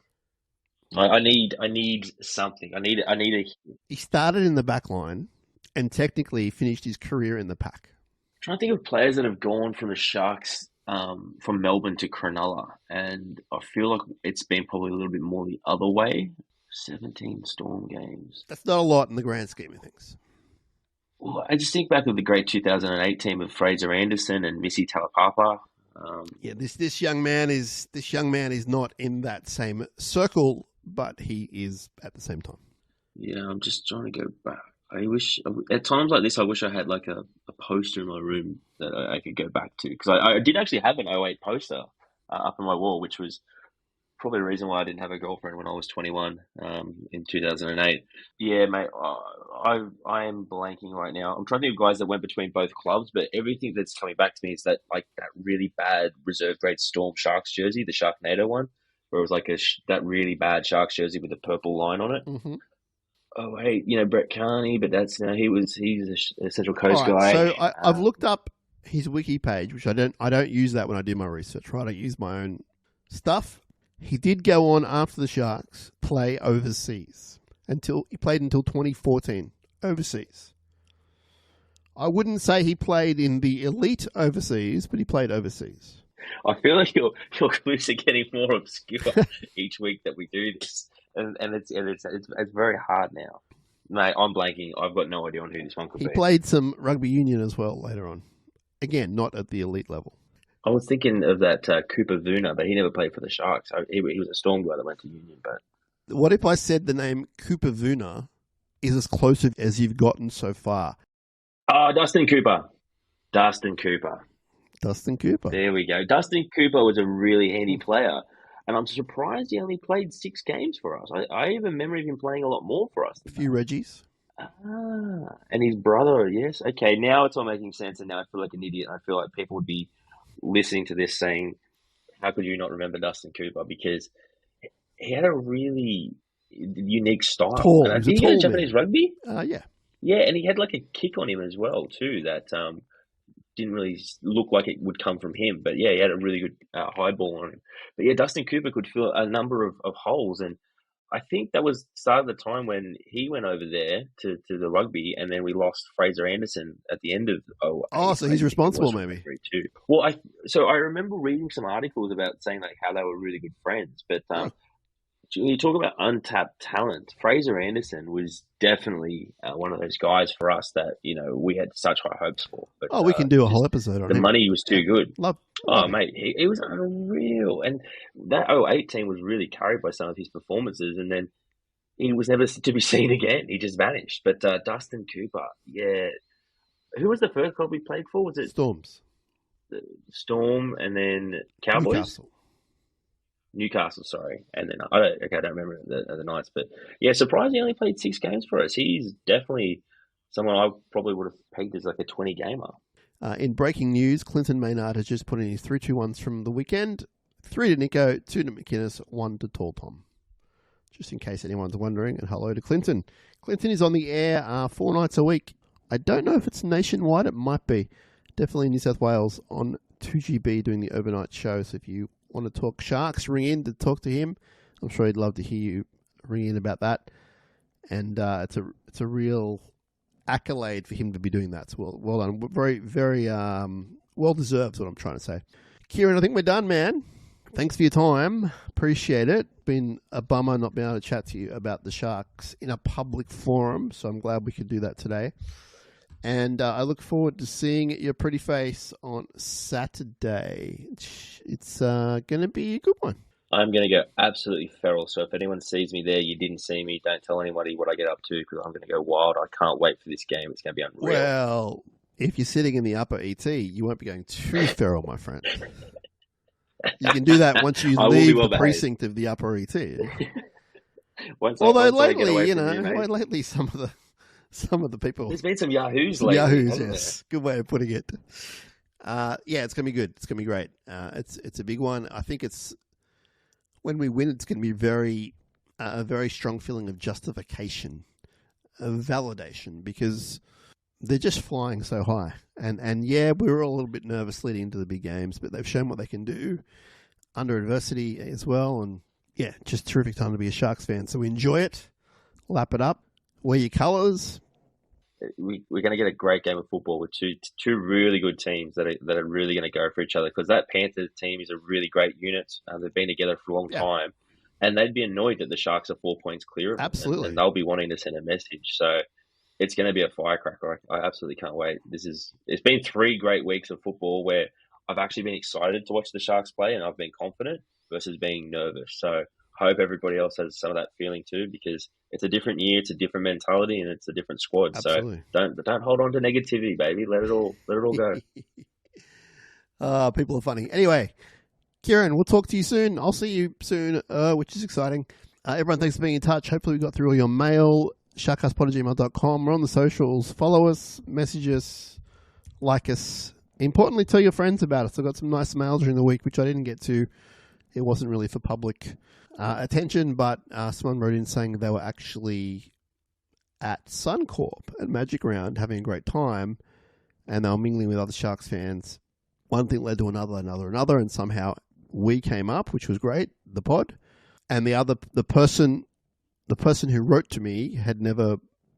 I need something. I need a... He started in the back line and technically finished his career in the pack. I'm trying to think of players that have gone from the Sharks from Melbourne to Cronulla, and I feel like it's been probably a little bit more the other way. 17 Storm games. That's not a lot in the grand scheme of things. Well, I just think back of the great 2008 team of Fraser Anderson and Missy Talapapa. This young man is not in that same circle, but he is at the same time. Yeah, I'm just trying to go back. I wish at times like this, I wish I had like a poster in my room that I could go back to, because I did actually have an 08 poster up on my wall, which was probably the reason why I didn't have a girlfriend when I was 21 in 2008. Yeah, mate, I am blanking right now. I'm trying to think of guys that went between both clubs, but everything that's coming back to me is that like that really bad reserve grade Storm Sharks jersey, the Sharknado one, where it was like that really bad Sharks jersey with a purple line on it. Mm-hmm. Oh, hey, Brett Carney, but he's a Central Coast guy. So I've looked up his wiki page, which I don't use that when I do my research, right? I use my own stuff. He did go on after the Sharks play overseas until 2014 overseas. I wouldn't say he played in the elite overseas, but he played overseas. I feel like your clues are getting more obscure each week that we do this, and it's very hard now. Mate, I'm blanking. I've got no idea on who this one could be. He played some rugby union as well later on. Again, not at the elite level. I was thinking of that Cooper Vuna, but he never played for the Sharks. He was a Storm guy that went to Union. But what if I said the name Cooper Vuna is as close as you've gotten so far? Dustin Cooper. Dustin Cooper. There we go. Dustin Cooper was a really handy player, and I'm surprised he only played 6 games for us. I have a memory of him playing a lot more for us. A few Reggies. And his brother, yes. Okay, now it's all making sense, and now I feel like an idiot. I feel like people would be listening to this saying, how could you not remember Dustin Cooper? Because he had a really unique style. Tall. Did he go Japanese rugby? Yeah. Yeah, and he had like a kick on him as well, too, that didn't really look like it would come from him. But yeah, he had a really good high ball on him. But yeah, Dustin Cooper could fill a number of holes, and I think that was start of the time when he went over there to the rugby, and then we lost Fraser Anderson at the end of 08. Oh, so he's responsible, maybe. Too. Well, I remember reading some articles about saying like how they were really good friends, but you talk about untapped talent. Fraser Anderson was definitely one of those guys for us that we had such high hopes for. But, we can do a whole episode on the him. money was too good. Love mate, he was unreal, and that 08 team was really carried by some of his performances, and then he was never to be seen again. He just vanished. But Dustin Cooper, yeah, who was the first club we played for? Was it Storms? Storm, and then Cowboys. Newcastle, sorry, and then I don't remember the Knights, but yeah, surprisingly, he only played 6 games for us. He's definitely someone I probably would have pegged as like a 20 gamer. In breaking news, Clinton Maynard has just put in his 3-2-1s from the weekend: 3 to Nico, 2 to McInnes, 1 to Tall Tom. Just in case anyone's wondering, and hello to Clinton. Clinton is on the air 4 nights a week. I don't know if it's nationwide. It might be. Definitely New South Wales on 2GB doing the overnight show. So if you want to talk Sharks, ring in to talk to him. I'm sure he'd love to hear you ring in about that. And it's a real accolade for him to be doing that. So well done. Very, very well deserved is what I'm trying to say. Kieran, I think we're done, man. Thanks for your time. Appreciate it. Been a bummer not being able to chat to you about the Sharks in a public forum. So I'm glad we could do that today. And I look forward to seeing your pretty face on Saturday. It's going to be a good one. I'm going to go absolutely feral. So if anyone sees me there, you didn't see me, don't tell anybody what I get up to because I'm going to go wild. I can't wait for this game. It's going to be unreal. Well, if you're sitting in the upper ET, you won't be going too feral, my friend. You can do that once you leave the precinct of the upper ET. Although lately some of the people. There's been some Yahoos lately. Yahoos, yes. Good way of putting it. Yeah, it's going to be good. It's going to be great. It's a big one. I think when we win, it's going to be a very strong feeling of justification, of validation, because they're just flying so high. And yeah, we were all a little bit nervous leading into the big games, but they've shown what they can do under adversity as well. And yeah, just terrific time to be a Sharks fan. So enjoy it, lap it up. Wear your colours. We're going to get a great game of football with two really good teams that are really going to go for each other because that Panthers team is a really great unit. They've been together for a long time, and they'd be annoyed that the Sharks are 4 points clear of them. Absolutely, and they'll be wanting to send a message. So it's going to be a firecracker. I absolutely can't wait. It's been 3 great weeks of football where I've actually been excited to watch the Sharks play, and I've been confident versus being nervous. So I hope everybody else has some of that feeling too, because it's a different year, it's a different mentality, and it's a different squad. Absolutely. So don't hold on to negativity, baby. Let it all go. People are funny. Anyway, Kieran, we'll talk to you soon. I'll see you soon, which is exciting. Everyone, thanks for being in touch. Hopefully we got through all your mail. SharkCastPod@gmail.com. We're on the socials. Follow us, message us, like us. Importantly, tell your friends about us. I got some nice mail during the week, which I didn't get to. It wasn't really for public attention, but someone wrote in saying they were actually at Suncorp at Magic Round having a great time, and they were mingling with other Sharks fans. One thing led to another, and somehow we came up, which was great, the pod. And the person who wrote to me had never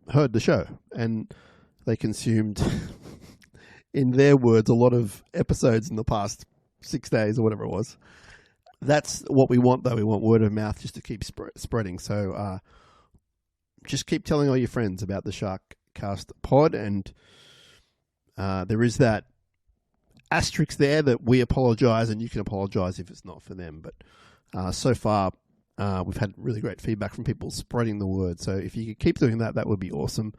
heard the show, and they consumed, in their words, a lot of episodes in the past 6 days or whatever it was. That's what we want, though. We want word of mouth just to keep spreading. So just keep telling all your friends about the SharkCast pod. And there is that asterisk there that we apologise, and you can apologise if it's not for them. But so far, we've had really great feedback from people spreading the word. So if you could keep doing that, that would be awesome.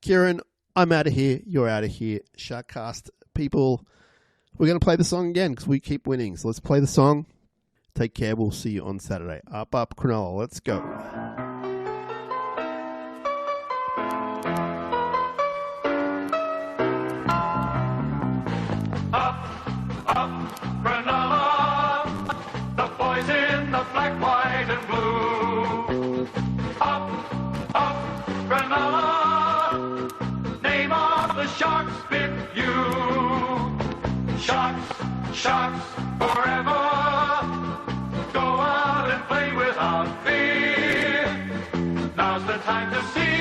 Kieran, I'm out of here. You're out of here. SharkCast people, we're going to play the song again because we keep winning. So let's play the song. Take care. We'll see you on Saturday. Up, Cronulla. Let's go. Up, Cronulla, the boys in the black, white and blue. Up, Cronulla, name of the Sharks with you. Sharks, forever. Go out and play without fear. Now's the time to see